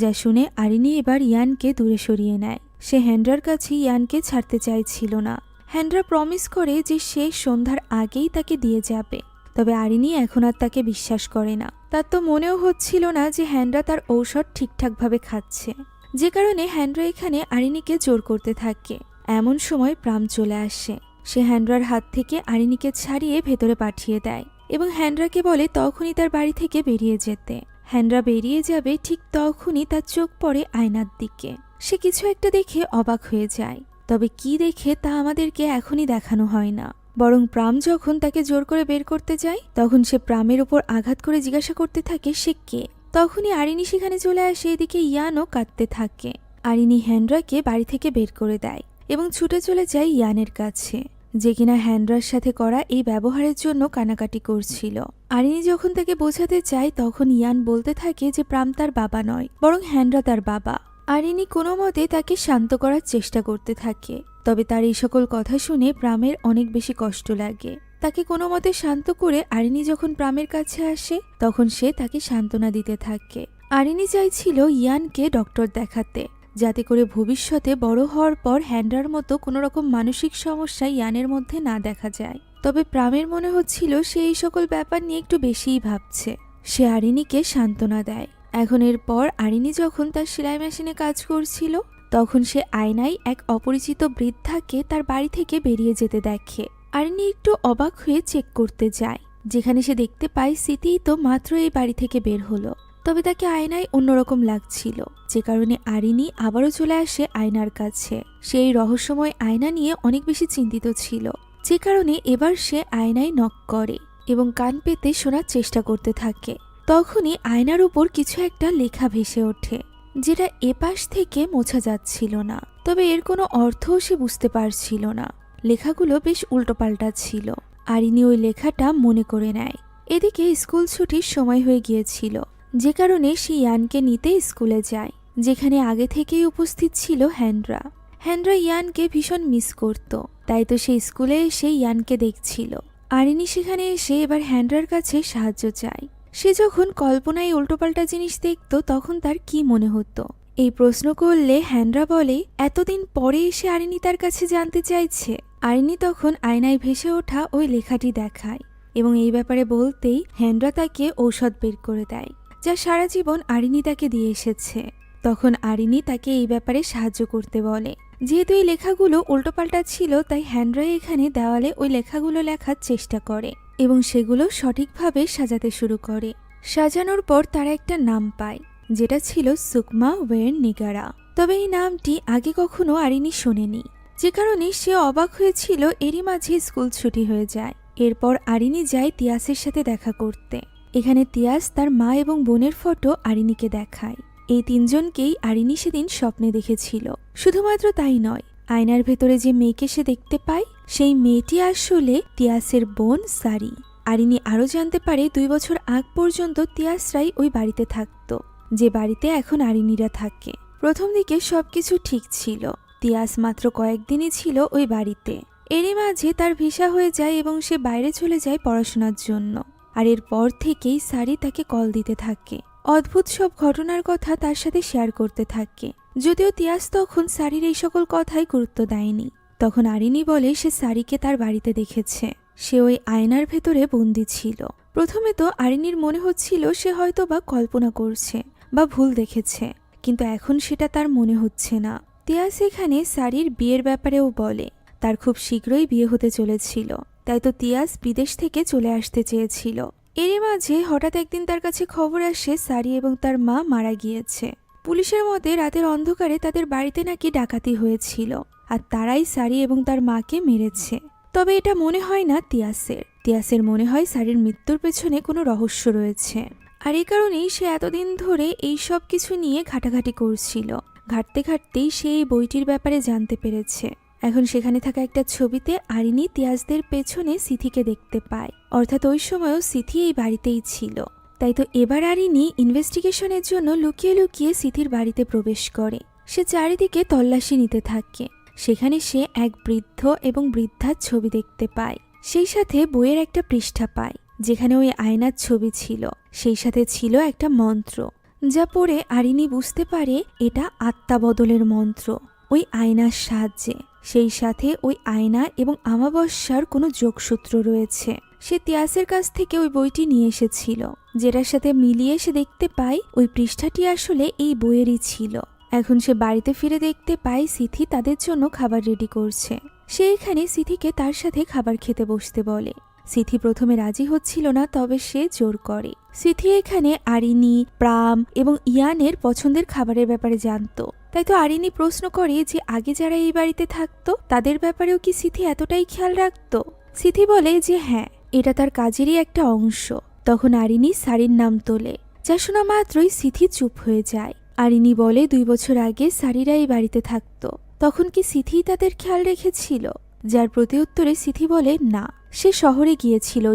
[SPEAKER 1] যা শুনে আরিনী এবার ইয়ানকে দূরে সরিয়ে নেয়। সে হ্যান্ড্রার কাছে ইয়ানকে ছাড়তে চাইছিল না। হ্যান্ড্রা প্রমিস করে যে সে সন্ধ্যার আগেই তাকে দিয়ে যাবে, তবে আরিনী এখন আর তাকে বিশ্বাস করে না। তার তো মনেও হচ্ছিল না যে হ্যান্ড্রা তার ঔষধ ঠিকঠাকভাবে খাচ্ছে, যে কারণে হ্যান্ড্রা এখানে আরিনীকে জোর করতে থাকে। এমন সময় প্রাম চলে আসে। সে হ্যান্ড্রার হাত থেকে আরিনীকে ছাড়িয়ে ভেতরে পাঠিয়ে দেয় এবং হ্যান্ড্রাকে বলে তখনই তার বাড়ি থেকে বেরিয়ে যেতে। হ্যান্ড্রা বেরিয়ে যাবে, ঠিক তখনই তার চোখ পড়ে আয়নার দিকে। সে কিছু একটা দেখে অবাক হয়ে যায়, তবে কি দেখে তা আমাদেরকে এখনই দেখানো হয় না। বরং প্রাম যখন তাকে জোর করে বের করতে যায়, তখন সে প্রামের উপর আঘাত করে জিজ্ঞাসা করতে থাকে সে কে। তখনই আরিনী সেখানে চলে আসে। এদিকে ইয়ানও কাঁদতে থাকে। আরিনী হ্যান্ড্রাকে বাড়ি থেকে বের করে দেয় এবং ছুটে চলে যায় ইয়ানের কাছে, যে কিনা হ্যান্ড্রার সাথে করা এই ব্যবহারের জন্য কানাকাটি করছিল। আরিনী যখন তাকে বোঝাতে চায়, তখন ইয়ান বলতে থাকে যে প্রাম তার বাবা নয়, বরং হ্যান্ড্রা তার বাবা। আরিনী কোনো মতে তাকে শান্ত করার চেষ্টা করতে থাকে, তবে তার এই সকল কথা শুনে প্রামের অনেক বেশি কষ্ট লাগে। তাকে কোনো মতে শান্ত করে আরিনী যখন প্রামের কাছে আসে, তখন সে তাকে সান্ত্বনা দিতে থাকে। আরিনী চাইছিল ইয়ানকে ডক্টর দেখাতে, যাতে করে ভবিষ্যতে বড় হওয়ার পর হ্যান্ড্রার মতো কোনো রকম মানসিক সমস্যা ইয়ানের মধ্যে না দেখা যায়। তবে প্রামের মনে হচ্ছিল সে এই সকল ব্যাপার নিয়ে একটু বেশিই ভাবছে। সে আরিনীকে সান্ত্বনা দেয়। এখন এরপর আরিনী যখন তার সেলাই মেশিনে কাজ করছিল, তখন সে আয়নায় এক অপরিচিত বৃদ্ধাকে তার বাড়ি থেকে বেরিয়ে যেতে দেখে। আরিনী একটু অবাক হয়ে চেক করতে যায়, যেখানে সে দেখতে পায় স্মৃতিই তো মাত্র এই বাড়ি থেকে বের হলো। তবে তাকে আয়নায় অন্যরকম লাগছিল, যে কারণে আরিনী আবারও চলে আসে আয়নার কাছে। সেই রহস্যময় আয়না নিয়ে অনেক বেশি চিন্তিত ছিল, যে কারণে এবার সে আয়নায় নক করে এবং কান পেতে শোনার চেষ্টা করতে থাকে। তখনই আয়নার উপর কিছু একটা লেখা ভেসে ওঠে, যেটা এপাশ থেকে মোছা যাচ্ছিল না, তবে এর কোনো অর্থও সে বুঝতে পারছিল না। লেখাগুলো বেশ উল্টোপাল্টা ছিল। আরিনী ওই লেখাটা মনে করে নেয়। এদিকে স্কুল ছুটির সময় হয়ে গিয়েছিল, যে কারণে সে ইয়ানকে নিতে স্কুলে যায়, যেখানে আগে থেকেই উপস্থিত ছিল হ্যান্ড্রা। হ্যান্ড্রা ইয়ানকে ভীষণ মিস করত, তাই তো সে স্কুলে এসে ইয়ানকে দেখছিল। আরিনী সেখানে এসে এবার হ্যান্ড্রার কাছে সাহায্য চায়। সে যখন কল্পনায় উল্টোপাল্টা জিনিস দেখত, তখন তার কি মনে হতো এই প্রশ্ন করলে হ্যান্ড্রা বলে এতদিন পরে এসে আরিনী তার কাছে জানতে চাইছে। আরিনী তখন আয়নায় ভেসে ওঠা ওই লেখাটি দেখায় এবং এই ব্যাপারে বলতেই হ্যান্ড্রা তাকে ঔষধ বের করে দেয়, যা সারা জীবন আরিনী তাকে দিয়ে এসেছে। তখন আরিনী তাকে এই ব্যাপারে সাহায্য করতে বলে। যেহেতু এই লেখাগুলো উল্টোপাল্টা ছিল, তাই হ্যান্ড্রা এখানে দেওয়ালে ওই লেখাগুলো লেখার চেষ্টা করে এবং সেগুলো সঠিকভাবে সাজাতে শুরু করে। সাজানোর পর তারা একটা নাম পায়, যেটা ছিল সুকমা ওয়ের নিগারা। তবে এই নামটি আগে কখনো আরিনী শোনেনি, যে কারণে সে অবাক হয়েছিল। এরই মাঝে স্কুল ছুটি হয়ে যায়। এরপর আরিনী যায় তিয়াসের সাথে দেখা করতে। এখানে তিয়াস তার মা এবং বোনের ফটো আরিনীকে দেখায়। এই তিনজনকেই আরিনী সেদিন স্বপ্নে দেখেছিল। শুধুমাত্র তাই নয়, আয়নার ভেতরে যে মেয়েকে সে দেখতে পায়, সেই মেয়েটি আসলে তিয়াসের বোন সারি। আরিনী আরও জানতে পারে 2 বছর আগ পর্যন্ত তিয়াসরাই ওই বাড়িতে থাকত, যে বাড়িতে এখন আরিনীরা থাকে। প্রথম দিকে সবকিছু ঠিক ছিল। তিয়াস মাত্র কয়েকদিনই ছিল ওই বাড়িতে। এরই মাঝে তার ভিসা হয়ে যায় এবং সে বাইরে চলে যায় পড়াশোনার জন্য। আর এরপর থেকেই সারি তাকে কল দিতে থাকে, অদ্ভুত সব ঘটনার কথা তার সাথে শেয়ার করতে থাকে। যদিও তিয়াস তখন সারির এই সকল কথাই গুরুত্ব দেয়নি। তখন আরিনী বলে সে সারিকে তার বাড়িতে দেখেছে। সে ওই আয়নার ভেতরে বন্দি ছিল। প্রথমে তো আরিনীর মনে হচ্ছিল সে হয়তো বা কল্পনা করছে বা ভুল দেখেছে, কিন্তু এখন সেটা তার মনে হচ্ছে না। তিয়াস এখানে সারির বিয়ের ব্যাপারেও বলে তার খুব শীঘ্রই বিয়ে হতে চলেছিল, তাই তো তিয়াস বিদেশ থেকে চলে আসতে চেয়েছিল। এরই মাঝে হঠাৎ একদিন তার কাছে খবর আসে সারি এবং তার মা মারা গিয়েছে। পুলিশের মতে রাতের অন্ধকারে তাদের বাড়িতে নাকি ডাকাতি হয়েছিল, আর তারাই সারি এবং তার মাকে মেরেছে। তবে এটা মনে হয় না তিয়াসের মনে হয় সারির মৃত্যুর পেছনে কোনো রহস্য রয়েছে। আর এই কারণেই সে এতদিন ধরে এই সব কিছু নিয়ে ঘাটাঘাটি করছিল। ঘাটতে ঘাটতেই সে এই বইটির ব্যাপারে জানতে পেরেছে। এখন সেখানে থাকা একটা ছবিতে আরিনি তিয়াসদের পেছনে সিথিকে দেখতে পায়, অর্থাৎ ওই সময়ও সিথি এই বাড়িতেই ছিল। তাই তো এবার আরিনি ইনভেস্টিগেশনের জন্য লুকিয়ে লুকিয়ে সিথির বাড়িতে প্রবেশ করে। সে চারিদিকে তল্লাশি নিতে থাকে। সেখানে সে এক বৃদ্ধ এবং বৃদ্ধার ছবি দেখতে পায়। সেই সাথে বইয়ের একটা পৃষ্ঠা পায় যেখানে ওই আয়নার ছবি ছিল। সেই সাথে ছিল একটা মন্ত্র, যা পড়ে আরিনি বুঝতে পারে এটা আত্মা বদলের মন্ত্র ওই আয়নার সাহায্যে। সেই সাথে ওই আয়না এবং আমাবস্যার কোনো যোগসূত্র রয়েছে। সে তিয়াসের কাছ থেকে ওই বইটি নিয়ে এসেছিল, যেটার সাথে মিলিয়ে সে দেখতে পায় ওই পৃষ্ঠাটি আসলে এই বইয়েরই ছিল। এখন সে বাড়িতে ফিরে দেখতে পায় সিথি তাদের জন্য খাবার রেডি করছে। সে এখানে সিথিকে তার সাথে খাবার খেতে বসতে বলে। সিথি প্রথমে রাজি হচ্ছিল না, তবে সে জোর করে। সিথি এখানে আরিনি, প্রাম এবং ইয়ানের পছন্দের খাবারের ব্যাপারে জানতো। তাই তো আরিনি প্রশ্ন করে যে আগে যারা এই বাড়িতে থাকতো তাদের ব্যাপারেও কি সিথি এতটাই খেয়াল রাখতো। সিথি বলে যে হ্যাঁ, এটা তার কাজেরই একটা অংশ। তখন আরিনি সারির নাম তোলে, যা শোনা মাত্রই সিথি চুপ হয়ে যায়। আরিনি বলে 2 বছর আগে সারিরা এই বাড়িতে থাকতো, তখন কি সিথি তাদের খেয়াল রেখেছিল? যার প্রতি উত্তরে সিথি বলে না, সে শহরে গিয়েছিল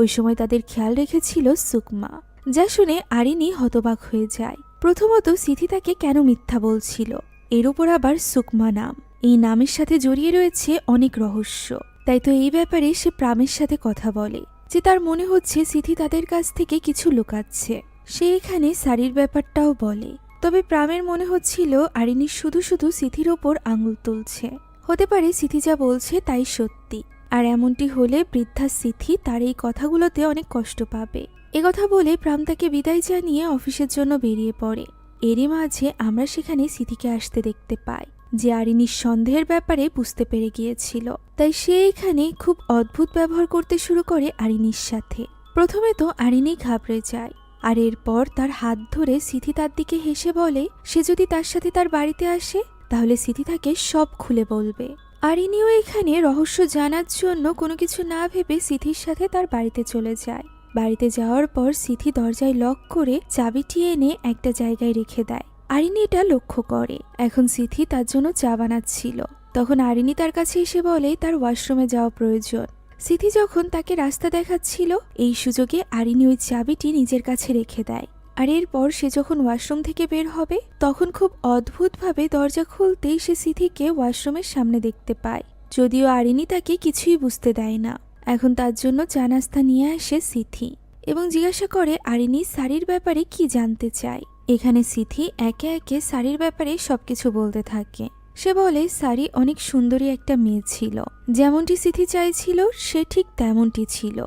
[SPEAKER 1] ওই সময় তাদের খেয়াল রেখেছিল সুকমা। যা শুনে আরিনি হতবাক হয়ে যায়। প্রথমত সিথি তাকে কেন মিথ্যা বলছিল, এর উপর আবার সুকমা নাম। এই নামের সাথে জড়িয়ে রয়েছে অনেক রহস্য। তাই তো এই ব্যাপারে সে প্রামের সাথে কথা বলে যে তার মনে হচ্ছে সিথি তাদের কাছ থেকে কিছু লুকাচ্ছে। সে এখানে সারির ব্যাপারটাও বলে। তবে প্রামের মনে হচ্ছিল আরিনি শুধু শুধু সিথির ওপর আঙুল তুলছে। হতে পারে সিথি যা বলছে তাই সত্যি, আর এমনটি হলে বৃদ্ধা সিথি তার এই কথাগুলোতে অনেক কষ্ট পাবে। একথা বলে প্রাম তাকে বিদায় জানিয়ে অফিসের জন্য বেরিয়ে পড়ে। এরই মাঝে আমরা সেখানে সিথিকে আসতে দেখতে পাই, যে আরিনির সন্দেহের ব্যাপারে বুঝতে পেরে গিয়েছিল। তাই সে এখানে খুব অদ্ভুত ব্যবহার করতে শুরু করে আরিনির সাথে। প্রথমে তো আরিনি ঘাবড়ে যায়, আর এরপর তার হাত ধরে সিথি তার দিকে হেসে বলে সে যদি তার সাথে তার বাড়িতে আসে তাহলে সিথি তাকে সব খুলে বলবে। আরিনিও এখানে রহস্য জানার জন্য কোনো কিছু না ভেবে সিথির সাথে তার বাড়িতে চলে যায়। বাড়িতে যাওয়ার পর সিথি দরজায় লক করে চাবিটি এনে একটা জায়গায় রেখে দেয়। আরিনি এটা লক্ষ্য করে। এখন সিথি তার জন্য চা বানাচ্ছিল। তখন আরিনি তার কাছে এসে বলে তার ওয়াশরুমে যাওয়া প্রয়োজন। সিথি যখন তাকে রাস্তা দেখাচ্ছিল, এই সুযোগে আরিনি ওই চাবিটি নিজের কাছে রেখে দেয়। আর এরপর সে যখন ওয়াশরুম থেকে বের হবে, তখন খুব অদ্ভুতভাবে দরজা খুলতেই সে সিথিকে ওয়াশরুমের সামনে দেখতে পায়। যদিও আরিনি তাকে কিছুই বুঝতে দেয় না। এখন তার জন্য চা নাস্তা নিয়ে আসে সিথি এবং জিজ্ঞাসা করে আরিনি সারির ব্যাপারে কি জানতে চায়। এখানে সিথি একে একে সারির ব্যাপারে সবকিছু বলতে থাকে। সে বলে সারি অনেক সুন্দরী একটা মেয়ে ছিল, যেমনটি সিথি চাইছিল সে ঠিক তেমনটি ছিল।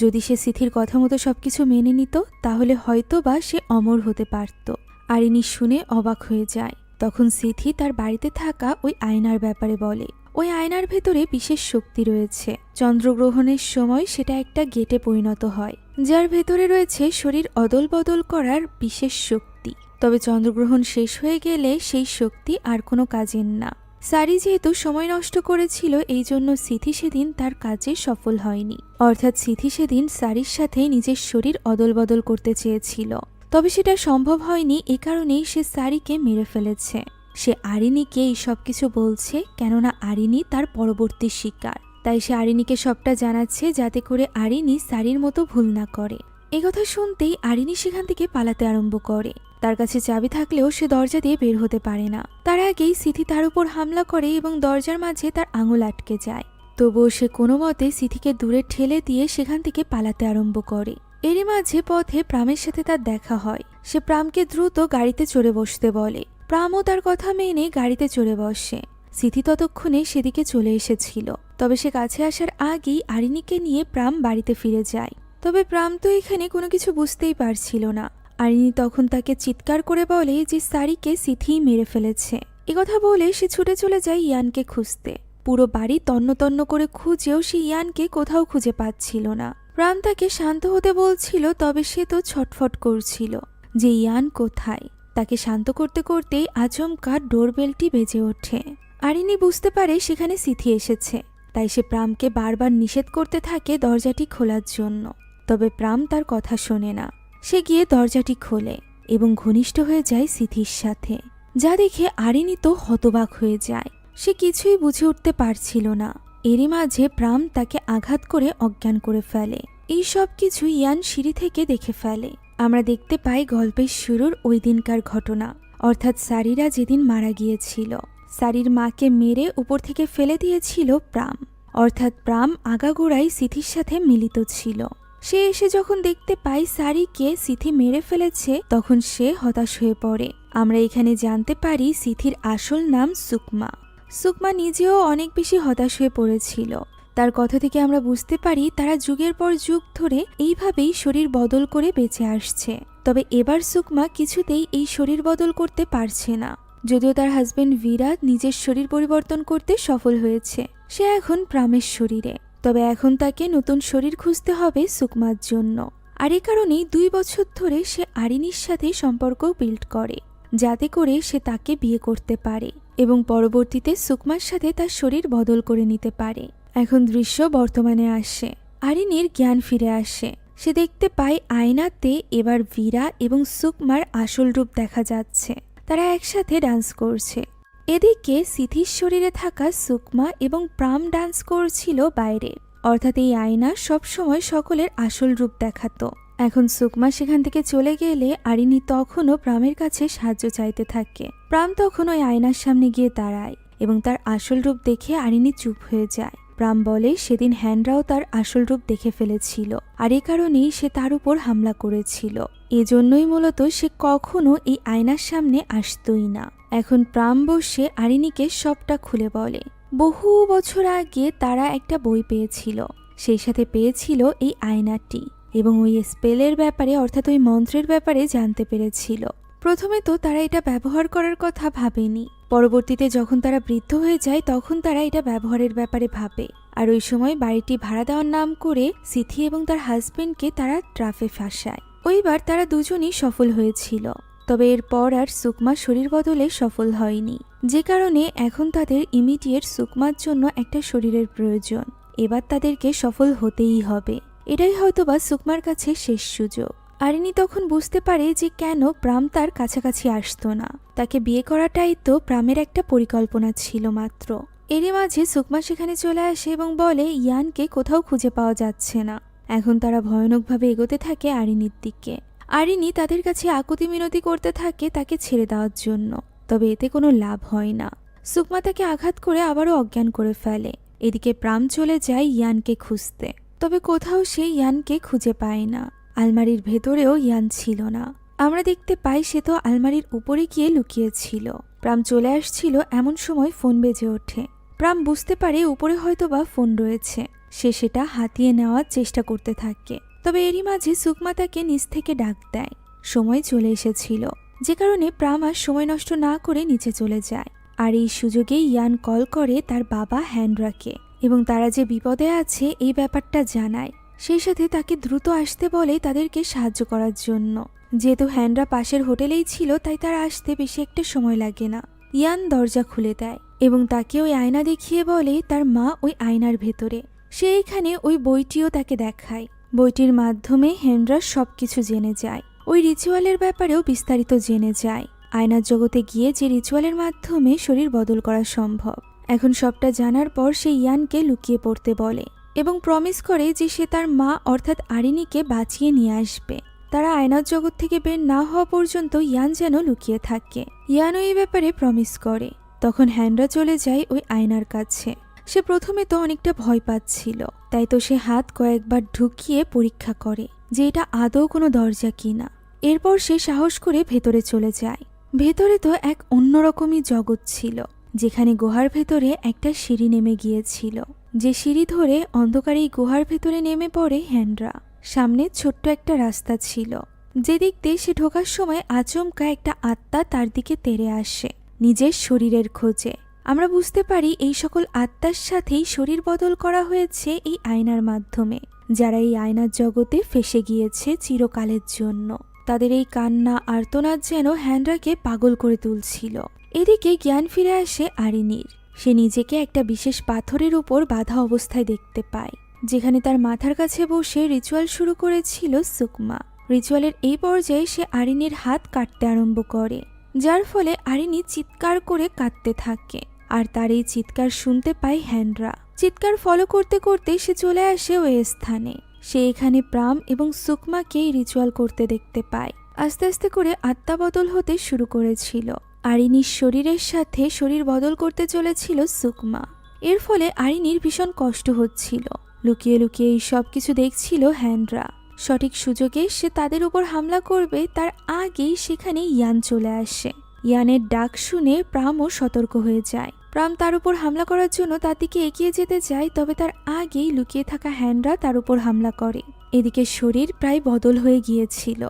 [SPEAKER 1] যদি সে সিথির কথা মতো সবকিছু মেনে নিত তাহলে হয়তো বা সে অমর হতে পারত। আরিনি শুনে অবাক হয়ে যায়। তখন সিথি তার বাড়িতে থাকা ওই আয়নার ব্যাপারে বলে। ওই আয়নার ভেতরে বিশেষ শক্তি রয়েছে। চন্দ্রগ্রহণের সময় সেটা একটা গেটে পরিণত হয়, যার ভেতরে রয়েছে শরীর অদল বদল করার বিশেষ শক্তি। তবে চন্দ্রগ্রহণ শেষ হয়ে গেলে সেই শক্তি আর কোনো কাজের না। সারি যেহেতু সময় নষ্ট করেছিল, এই জন্য সিথি সেদিন তার কাজে সফল হয়নি। অর্থাৎ সিথি সেদিন সারির সাথে নিজের শরীর অদল বদল করতে চেয়েছিল, তবে সেটা সম্ভব হয়নি। এ কারণেই সে সারিকে মেরে ফেলেছে। সে আরিনিকে এই সব কিছু বলছে, কেননা আরিনি তার পরবর্তী শিকার। তাই সে আরিনিকে সবটা জানাচ্ছে যাতে করে আরিনি সারির মতো ভুল না করে। একথা শুনতেই আরিনি সেখান থেকে পালাতে আরম্ভ করে। তার কাছে চাবি থাকলেও সে দরজা দিয়ে বের হতে পারে না। তার আগেই সিথি তার উপর হামলা করে এবং দরজার মাঝে তার আঙুল আটকে যায়। তবুও সে কোনো মতে সিথিকে দূরে ঠেলে দিয়ে সেখান থেকে পালাতে আরম্ভ করে। এরই মাঝে পথে প্রামের সাথে তার দেখা হয়। সে প্রামকে দ্রুত গাড়িতে চড়ে বসতে বলে। প্রামও তার কথা মেনে গাড়িতে চড়ে বসে। সিথি ততক্ষণে সেদিকে চলে এসেছিল। তবে সে কাছে আসার আগেই আরিনিকে নিয়ে প্রাম বাড়িতে ফিরে যায়। তবে প্রাম তো এখানে কোনো কিছু বুঝতেই পারছিল না। আরিনি তখন তাকে চিৎকার করে বলে যে সারিকে সিথিই মেরে ফেলেছে। একথা বলে সে ছুটে চলে যায় ইয়ানকে খুঁজতে। পুরো বাড়ি তন্ন তন্ন করে খুঁজেও সে ইয়ানকে কোথাও খুঁজে পাচ্ছিল না। প্রাম তাকে শান্ত হতে বলছিল, তবে সে তো ছটফট করছিল যে ইয়ান কোথায়। তাকে শান্ত করতে করতেই আচমকা ডোরবেলটি বেজে ওঠে। আরিনি বুঝতে পারে সেখানে সিথি এসেছে। তাই সে প্রামকে বারবার নিষেধ করতে থাকে দরজাটি খোলার জন্য। তবে প্রাম তার কথা শোনে না। সে গিয়ে দরজাটি খোলে এবং ঘনিষ্ঠ হয়ে যায় সিথির সাথে, যা দেখে আরিনী তো হতবাক হয়ে যায়। সে কিছুই বুঝে উঠতে পারছিল না। এরই মাঝে প্রাম তাকে আঘাত করে অজ্ঞান করে ফেলে। এই সব কিছু ইয়ান সিঁড়ি থেকে দেখে ফেলে। আমরা দেখতে পাই গল্পের শুরুর ওই দিনকার ঘটনা, অর্থাৎ সারিরা যেদিন মারা গিয়েছিল। সারির মাকে মেরে উপর থেকে ফেলে দিয়েছিল প্রাম, অর্থাৎ প্রাম আগাগোড়াই সিথির সাথে মিলিত ছিল। সে এসে যখন দেখতে পায় সারিকে সিথি মেরে ফেলেছে, তখন সে হতাশ হয়ে পড়ে। আমরা এখানে জানতে পারি সিথির আসল নাম সুকমা। সুকমা নিজেও অনেক বেশি হতাশ হয়ে পড়েছিল। তার কথা থেকে আমরা বুঝতে পারি তারা যুগের পর যুগ ধরে এইভাবেই শরীর বদল করে বেঁচে আসছে। তবে এবার সুকমা কিছুতেই এই শরীর বদল করতে পারছে না। যদিও তার হাজবেন্ড বিরাট নিজের শরীর পরিবর্তন করতে সফল হয়েছে, সে এখন প্রামের শরীরে। তবে এখন তাকে নতুন শরীর খুঁজতে হবে সুকমার জন্য। আর এ কারণেই 2 বছর ধরে সে আরিনীর সাথে সম্পর্ক বিল্ড করে, যাতে করে সে তাকে বিয়ে করতে পারে এবং পরবর্তীতে সুকমার সাথে তার শরীর বদল করে নিতে পারে। এখন দৃশ্য বর্তমানে আসে। আরিনীর জ্ঞান ফিরে আসে। সে দেখতে পায় আয়নাতে এবার বীরা এবং সুকমার আসল রূপ দেখা যাচ্ছে। তারা একসাথে ডান্স করছে। এদিকে সিথির শরীরে থাকা সুকমা এবং প্রাম ডান্স করছিল বাইরে, অর্থাৎ এই আয়না সবসময় সকলের আসল রূপ দেখাতো। এখন সুকমা সেখান থেকে চলে গেলে আরিনী তখনও প্রামের কাছে সাহায্য চাইতে থাকে। প্রাম তখন ওই আয়নার সামনে গিয়ে দাঁড়ায় এবং তার আসল রূপ দেখে আরিনী চুপ হয়ে যায়। প্রাম বলে সেদিন হ্যান্ডরাও তার আসল রূপ দেখে ফেলেছিল, আর এ কারণেই সে তার উপর হামলা করেছিল। এজন্যই মূলত সে কখনো এই আয়নার সামনে আসতই না। এখন প্রাম বসে আরিনীকে সবটা খুলে বলে। বহু বছর আগে তারা একটা বই পেয়েছিল, সেই সাথে পেয়েছিল এই আয়নাটি এবং ওই স্পেলের ব্যাপারে, অর্থাৎ ওই মন্ত্রের ব্যাপারে জানতে পেরেছিল। প্রথমে তো তারা এটা ব্যবহার করার কথা ভাবেনি। পরবর্তীতে যখন তারা বৃদ্ধ হয়ে যায় তখন তারা এটা ব্যবহারের ব্যাপারে ভাবে। আর ওই সময় বাড়িটি ভাড়া দেওয়ার নাম করে সিথি এবং তার হাজবেন্ডকে তারা ট্রাফে ফাঁসায়। ওইবার তারা দুজনই সফল হয়েছিল। তবে এরপর আর সুকমা শরীর বদলে সফল হয়নি, যে কারণে এখন তাদের ইমিডিয়েট সুকমার জন্য একটা শরীরের প্রয়োজন। এবার তাদেরকে সফল হতেই হবে। এটাই হয়তোবা সুকমার কাছে শেষ সুযোগ। আরিনী তখন বুঝতে পারে যে কেন প্রাম তার কাছাকাছি আসতো না। তাকে বিয়ে করাটাই তো প্রামের একটা পরিকল্পনা ছিল মাত্র। এরই মাঝে সুকমা সেখানে চলে আসে এবং বলে ইয়ানকে কোথাও খুঁজে পাওয়া যাচ্ছে না। এখন তারা ভয়ানকভাবে এগোতে থাকে আরিনীর দিকে। আরিনী তাদের কাছে আকুতি মিনতি করতে থাকে তাকে ছেড়ে দেওয়ার জন্য, তবে এতে কোনো লাভ হয় না। সুকমা তাকে আঘাত করে আবারও অজ্ঞান করে ফেলে। এদিকে প্রাম চলে যায় ইয়ানকে খুঁজতে, তবে কোথাও সে ইয়ানকে খুঁজে পায় না। আলমারির ভেতরেও ইয়ান ছিল না। আমরা দেখতে পাই সে তো আলমারির উপরে গিয়ে লুকিয়েছিল। প্রাম চলে আসছিল এমন সময় ফোন বেজে ওঠে। প্রাম বুঝতে পারে উপরে হয়তোবা ফোন রয়েছে। সে সেটা হাতিয়ে নেওয়ার চেষ্টা করতে থাকে, তবে এরই মাঝে সুকমা তাকে নিচ থেকে ডাক দেয়। সময় চলে এসেছিল, যে কারণে প্রাম আর সময় নষ্ট না করে নিচে চলে যায়। আর এই সুযোগে ইয়ান কল করে তার বাবা হ্যান্ডরাকে এবং তারা যে বিপদে আছে এই ব্যাপারটা জানায়। সেই সাথে তাকে দ্রুত আসতে বলে তাদেরকে সাহায্য করার জন্য। যেহেতু হ্যান্ডরা পাশের হোটেলেই ছিল তাই তার আসতে বেশি একটা সময় লাগে না। ইয়ান দরজা খুলে দেয় এবং তাকে ওই আয়না দেখিয়ে বলে তার মা ওই আয়নার ভেতরে। সে এখানে ওই বইটিও তাকে দেখায়। বইটির মাধ্যমে হ্যান্ডরা সবকিছু জেনে যায়। ওই রিচুয়ালের ব্যাপারেও বিস্তারিত জেনে যায়। আয়নার জগতে গিয়ে যে রিচুয়ালের মাধ্যমে শরীর বদল করা সম্ভব। এখন সবটা জানার পর সে ইয়ানকে লুকিয়ে পড়তে বলে এবং প্রমিস করে যে সে তার মা অর্থাৎ আরিনীকে বাঁচিয়ে নিয়ে আসবে। তারা আয়নার জগৎ থেকে বের না হওয়া পর্যন্ত ইয়ান যেন লুকিয়ে থাকে। ইয়ানও এই ব্যাপারে প্রমিস করে। তখন হ্যান্ডরা চলে যায় ওই আয়নার কাছে। সে প্রথমে তো অনেকটা ভয় পাচ্ছিল, তাই তো সে হাত কয়েকবার ঢুকিয়ে পরীক্ষা করে যে এটা আদৌ কোনো দরজা কিনা। এরপর সে সাহস করে ভেতরে চলে যায়। ভেতরে তো এক অন্যরকমই জগৎ ছিল, যেখানে গুহার ভেতরে একটা সিঁড়ি নেমে গিয়েছিল। যে সিঁড়ি ধরে অন্ধকারে এই গুহার ভেতরে নেমে পড়ে হ্যান্ডরা। সামনে ছোট্ট একটা রাস্তা ছিল, যেদিক দিয়ে সে ঢোকার সময় আচমকা একটা আত্মা তার দিকে তেড়ে আসে নিজের শরীরের খোঁজে। আমরা বুঝতে পারি এই সকল আত্মার সাথেই শরীর বদল করা হয়েছে এই আয়নার মাধ্যমে, যারা এই আয়নার জগতে ফেসে গিয়েছে চিরকালের জন্য। তাদের এই কান্না আর্তনাদ যেন হ্যান্ডরাকে পাগল করে তুলছিল। এদিকে জ্ঞান ফিরে আসে আরিনীর। সে নিজেকে একটা বিশেষ পাথরের উপর বাঁধা অবস্থায় দেখতে পায়, যেখানে তার মাথার কাছে বসে রিচুয়াল শুরু করেছিল সুকমা। রিচুয়ালের এই পর্যায়ে সে আরিনীর হাত কাটতে আরম্ভ করে, যার ফলে আরিনী চিৎকার করে কাঁদতে থাকে। আর তার এই চিৎকার শুনতে পায় হ্যান্ড্রা। চিৎকার ফলো করতে করতে সে চলে আসে ওই স্থানে। সে এখানে প্রাম এবং সুকমাকে এই রিচুয়াল করতে দেখতে পায়। আস্তে আস্তে করে আত্মা বদল হতে শুরু করেছিল। আরিনীর শরীরের সাথে শরীর বদল করতে চলেছিল সুকমা। এর ফলে আরিনীর ভীষণ কষ্ট হচ্ছিল। লুকিয়ে লুকিয়ে এই সব কিছু দেখছিল হ্যান্ড্রা। সঠিক সুযোগে সে তাদের উপর হামলা করবে তার আগেই সেখানে ইয়ান চলে আসে। ইয়ানের ডাক শুনে প্রামও সতর্ক হয়ে যায়। প্রাম তার উপর হামলা করার জন্য তার দিকে এগিয়ে যেতে চায়, তবে তার আগেই লুকিয়ে থাকা হ্যান্ড্রা তার উপর হামলা করে। এদিকে শরীর প্রায় বদল হয়ে গিয়েছিল।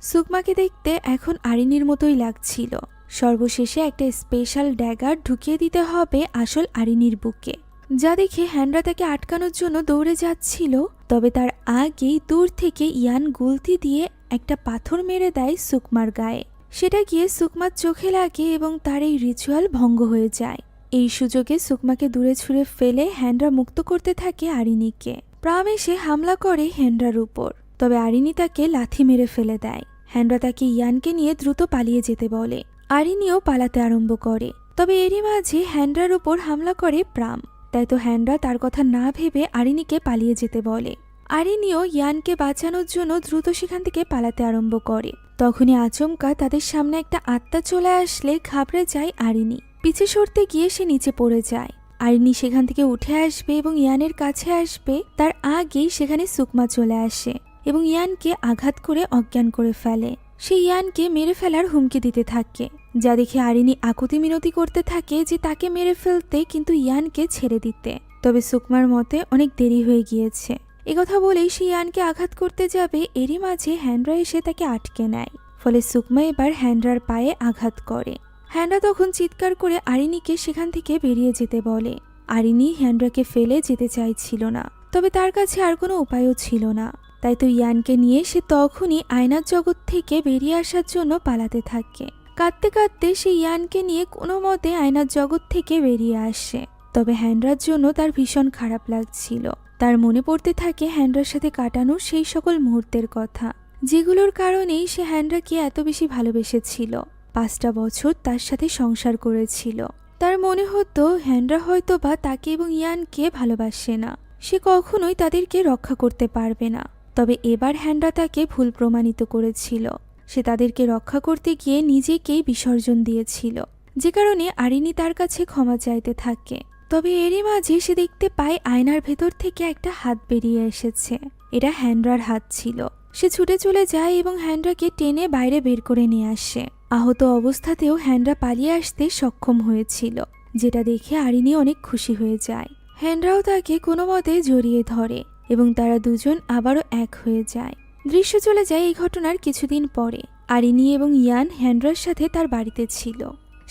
[SPEAKER 1] সুকমাকে দেখতে এখন আরিনীর মতোই লাগছিল। সর্বশেষে একটা স্পেশাল ড্যাগার ঢুকিয়ে দিতে হবে আসল আরিনীর বুকে, যা দেখে হ্যান্ড্রা তাকে আটকানোর জন্য দৌড়ে যাচ্ছিল। তবে তার আগেই দূর থেকে ইয়ান গুলতি দিয়ে একটা পাথর মেরে দেয় সুকমার গায়ে। সেটা গিয়ে সুকমার চোখে লাগে এবং তার এই রিচুয়াল ভঙ্গ হয়ে যায়। এই সুযোগে সুকমাকে দূরে ছুঁড়ে ফেলে হ্যান্ড্রা মুক্ত করতে থাকে আরিনীকে। প্রাম এসে হামলা করে হ্যান্ড্রার উপর, তবে আরিনী তাকে লাথি মেরে ফেলে দেয়। হ্যান্ড্রা তাকে ইয়ানকে নিয়ে দ্রুত পালিয়ে যেতে বলে। আরিনীও পালাতে আরম্ভ করে, তবে এরই মাঝে হ্যান্ড্রার উপর হামলা করে প্রাম। তাই তো হ্যান্ড্রা তার কথা না ভেবে আরিনীকে পালিয়ে যেতে বলে। আরিনীও ইয়ানকে বাঁচানোর জন্য দ্রুত সেখান থেকে পালাতে আরম্ভ করে। তখনই আচমকা তাদের সামনে একটা আত্মা চলে আসলে ঘাবড়ে যায় আরিনী। পিছে সরতে গিয়ে সে নিচে পড়ে যায়। আরিনী সেখান থেকে উঠে আসবে এবং ইয়ানের কাছে আসবে, তার আগেই সেখানে সুকমা চলে আসে এবং ইয়ানকে আঘাত করে অজ্ঞান করে ফেলে। সে ইয়ানকে মেরে ফেলার হুমকি দিতে থাকে, যা দেখে আরিনী আকুতি মিনতি করতে থাকে যে তাকে মেরে ফেলতে, কিন্তু ইয়ানকে ছেড়ে দিতে। তবে সুকমার মতে অনেক দেরি হয়ে গিয়েছে। একথা বলেই সে ইয়ানকে আঘাত করতে যাবে, এরই মাঝে হ্যান্ড্রা এসে তাকে আটকে নেয়। ফলে সুকমা এবার হ্যান্ড্রার পায়ে আঘাত করে। হ্যান্ড্রা তখন চিৎকার করে আরিনীকে সেখান থেকে বেরিয়ে যেতে বলে। আরিনী হ্যান্ড্রাকে ফেলে যেতে চাইছিল না, তবে তার কাছে আর কোনো উপায়ও ছিল না। তাই তো ইয়ানকে নিয়ে সে তখনই আয়নার জগৎ থেকে বেরিয়ে আসার জন্য পালাতে থাকে। কাঁদতে কাঁদতে সে ইয়ানকে নিয়ে কোনো মতে আয়নার জগৎ থেকে বেরিয়ে আসে। তবে হ্যান্ড্রার জন্য তার ভীষণ খারাপ লাগছিল। তার মনে পড়তে থাকে হ্যান্ড্রার সাথে কাটানো সেই সকল মুহূর্তের কথা, যেগুলোর কারণেই সে হ্যান্ড্রাকে এত বেশি ভালোবেসেছিল। 5টা বছর তার সাথে সংসার করেছিল। তার মনে হতো হ্যান্ড্রা হয়তো বা তাকে এবং ইয়ানকে ভালোবাসে না, সে কখনোই তাদেরকে রক্ষা করতে পারবে না। তবে এবার হ্যান্ড্রা তাকে ভুল প্রমাণিত করেছিল। সে তাদেরকে রক্ষা করতে গিয়ে নিজেকেই বিসর্জন দিয়েছিল, যে কারণে আরিনী তার কাছে ক্ষমা চাইতে থাকে। তবে এরই মাঝে সে দেখতে পায় আয়নার ভেতর থেকে একটা হাত বেরিয়ে এসেছে। এটা হ্যান্ড্রার হাত ছিল। সে ছুটে চলে যায় এবং হ্যান্ড্রাকে টেনে বাইরে বের করে নিয়ে আসে। আহত অবস্থাতেও হ্যান্ড্রা পালিয়ে আসতে সক্ষম হয়েছিল, যেটা দেখে আরিনী অনেক খুশি হয়ে যায়। হ্যান্ড্রাও তাকে কোনো মতে জড়িয়ে ধরে এবং তারা দুজন আবারও এক হয়ে যায়। দৃশ্য চলে যায় এই ঘটনার কিছুদিন পরে। আরিনী এবং ইয়ান হ্যান্ড্রার সাথে তার বাড়িতে ছিল।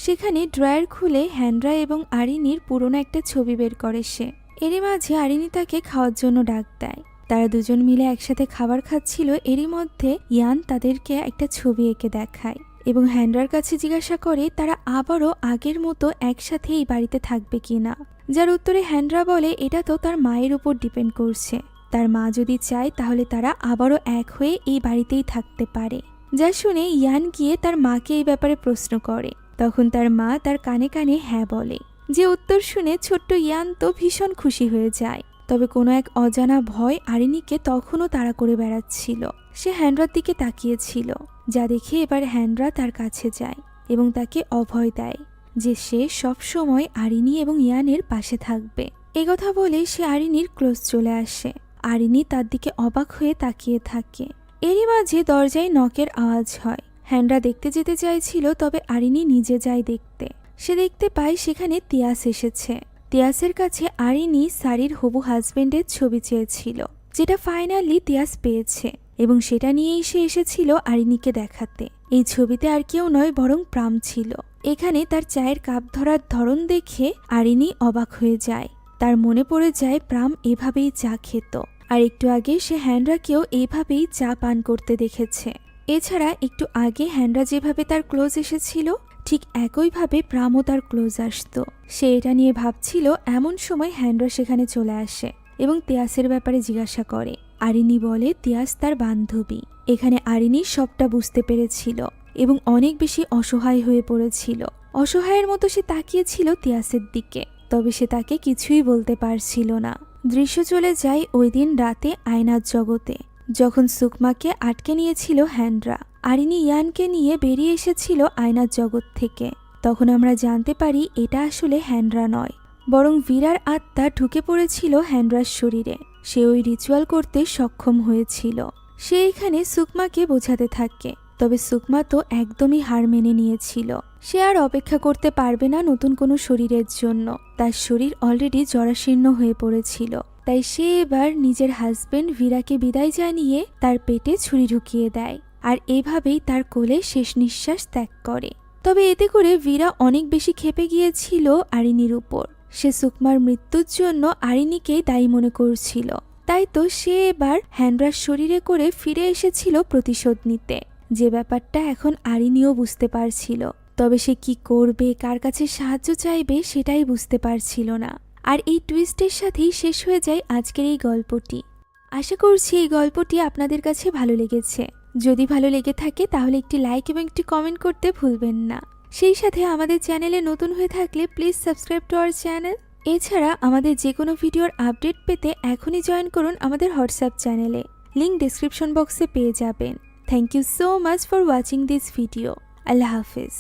[SPEAKER 1] সেখানে ড্রয়ার খুলে হ্যান্ড্রা এবং আরিনীর পুরনো একটা ছবি বের করে সে। এরই মাঝে আরিনী তাকে খাওয়ার জন্য ডাক দেয়। তারা দুজন মিলে একসাথে খাবার খাচ্ছিল। এরই মধ্যে ইয়ান তাদেরকে একটা ছবি এঁকে দেখায় এবং হ্যান্ড্রার কাছে জিজ্ঞাসা করে তারা আবারও আগের মতো একসাথে এই বাড়িতে থাকবে কিনা, যার উত্তরে হ্যান্ড্রা বলে এটা তো তার মায়ের উপর ডিপেন্ড করছে। তার মা যদি চায় তাহলে তারা আবারও এক হয়ে এই বাড়িতেই থাকতে পারে। যা শুনে ইয়ান গিয়ে তার মাকে এই ব্যাপারে প্রশ্ন করে। তখন তার মা তার কানে কানে হ্যাঁ বলে, যে উত্তর শুনে ছোট্ট ইয়ান তো ভীষণ খুশি হয়ে যায়। তবে কোনো এক অজানা ভয় আরিনীকে তখনও তাড়া করে বেড়াচ্ছিল। সে হ্যান্ড্রার দিকে তাকিয়েছিল, যা দেখে এবার হ্যান্ড্রা তার কাছে যায় এবং তাকে অভয় দেয় যে সে সব সময় আরিনী এবং ইয়ানের পাশে থাকবে। একথা বলে সে আরিনীর ক্লোজ চলে আসে। আরিনী তার দিকে অবাক হয়ে তাকিয়ে থাকে। এরই মাঝে দরজায় নকের আওয়াজ হয়। হ্যান্ড্রা দেখতে যেতে চাইছিল, তবে আরিনী নিজে যায় দেখতে। সে দেখতে পায় সেখানে তিয়াস এসেছে। তিয়াসের কাছে আরিনী সারির হবু হাজবেন্ডের ছবি চেয়েছিল, যেটা ফাইনালি তিয়াস পেয়েছে এবং সেটা নিয়েই সে এসেছিল আরিনীকে দেখাতে। এই ছবিতে আর কেউ নয় বরং প্রাম ছিল। এখানে তার চায়ের কাপ ধরার ধরন দেখে আরিনী অবাক হয়ে যায়। তার মনে পড়ে যায় প্রাম এভাবেই চা খেত, আর একটু আগে সে হ্যান্ড্রাকেও এইভাবেই চা পান করতে দেখেছে। এছাড়া একটু আগে হ্যান্ড্রা যেভাবে তার ক্লোজ এসেছিল, ঠিক একইভাবে প্রামও তার ক্লোজ আসতো। সে এটা নিয়ে ভাবছিল। এমন সময় হ্যান্ড্রা সেখানে চলে আসে এবং তিয়াসের ব্যাপারে জিজ্ঞাসা করে। আরিনী বলে তিয়াস তার বান্ধবী। এখানে আরিনী সবটা বুঝতে পেরেছিল এবং অনেক বেশি অসহায় হয়ে পড়েছিল। অসহায়ের মতো সে তাকিয়েছিল তিয়াসের দিকে, তবে সে তাকে কিছুই বলতে পারছিল না। দৃশ্য চলে যায় ওই দিন রাতে আয়নার জগতে, যখন সুকমাকে আটকে নিয়েছিল হ্যান্ডরা। আরিনী ইয়ানকে নিয়ে বেরিয়ে এসেছিল আয়নার জগৎ থেকে। তখন আমরা জানতে পারি এটা আসলে হ্যান্ডরা নয়, বরং ভীরার আত্মা ঢুকে পড়েছিল হ্যান্ডরার শরীরে। সে ওই রিচুয়াল করতে সক্ষম হয়েছিল। সে এখানে সুকমাকে বোঝাতে থাকে, তবে সুকমা তো একদমই হার মেনে নিয়েছিল। সে আর অপেক্ষা করতে পারবে না নতুন কোনো শরীরের জন্য। তার শরীর অলরেডি জরাশীর্ণ হয়ে পড়েছিল। তাই সে এবার নিজের হাজবেন্ড ভীরাকে বিদায় জানিয়ে তার পেটে ছুরি ঢুকিয়ে দেয়, আর এভাবেই তার কোলে শেষ নিঃশ্বাস ত্যাগ করে। তবে এতে করে ভীরা অনেক বেশি ক্ষেপে গিয়েছিল আরিনীর উপর। সে সুকমার মৃত্যুর জন্য আরিনীকেই দায়ী মনে করছিল। তাই তো সে এবার হ্যান্ডরার শরীরে করে ফিরে এসেছিল প্রতিশোধ নিতে, যে ব্যাপারটা এখন আরিনীও বুঝতে পারছিল। তবে সে কি করবে, কার কাছে সাহায্য চাইবে সেটাই বুঝতে পারছিল না। আর এই টুইস্টের সাথেই শেষ হয়ে যায় আজকের এই গল্পটি। আশা করছি এই গল্পটি আপনাদের কাছে ভালো লেগেছে। যদি ভালো লেগে থাকে তাহলে একটি লাইক এবং একটি কমেন্ট করতে ভুলবেন না। সেই সাথে আমাদের চ্যানেলে নতুন হয়ে থাকলে please subscribe to our channel. এছাড়া আমাদের যে কোনো ভিডিওর আপডেট পেতে এখনই জয়েন করুন আমাদের হোয়াটসঅ্যাপ চ্যানেলে। লিংক ডেসক্রিপশন বক্সে পেয়ে যাবেন। Thank you so much for watching this video. আল্লাহ হাফেজ।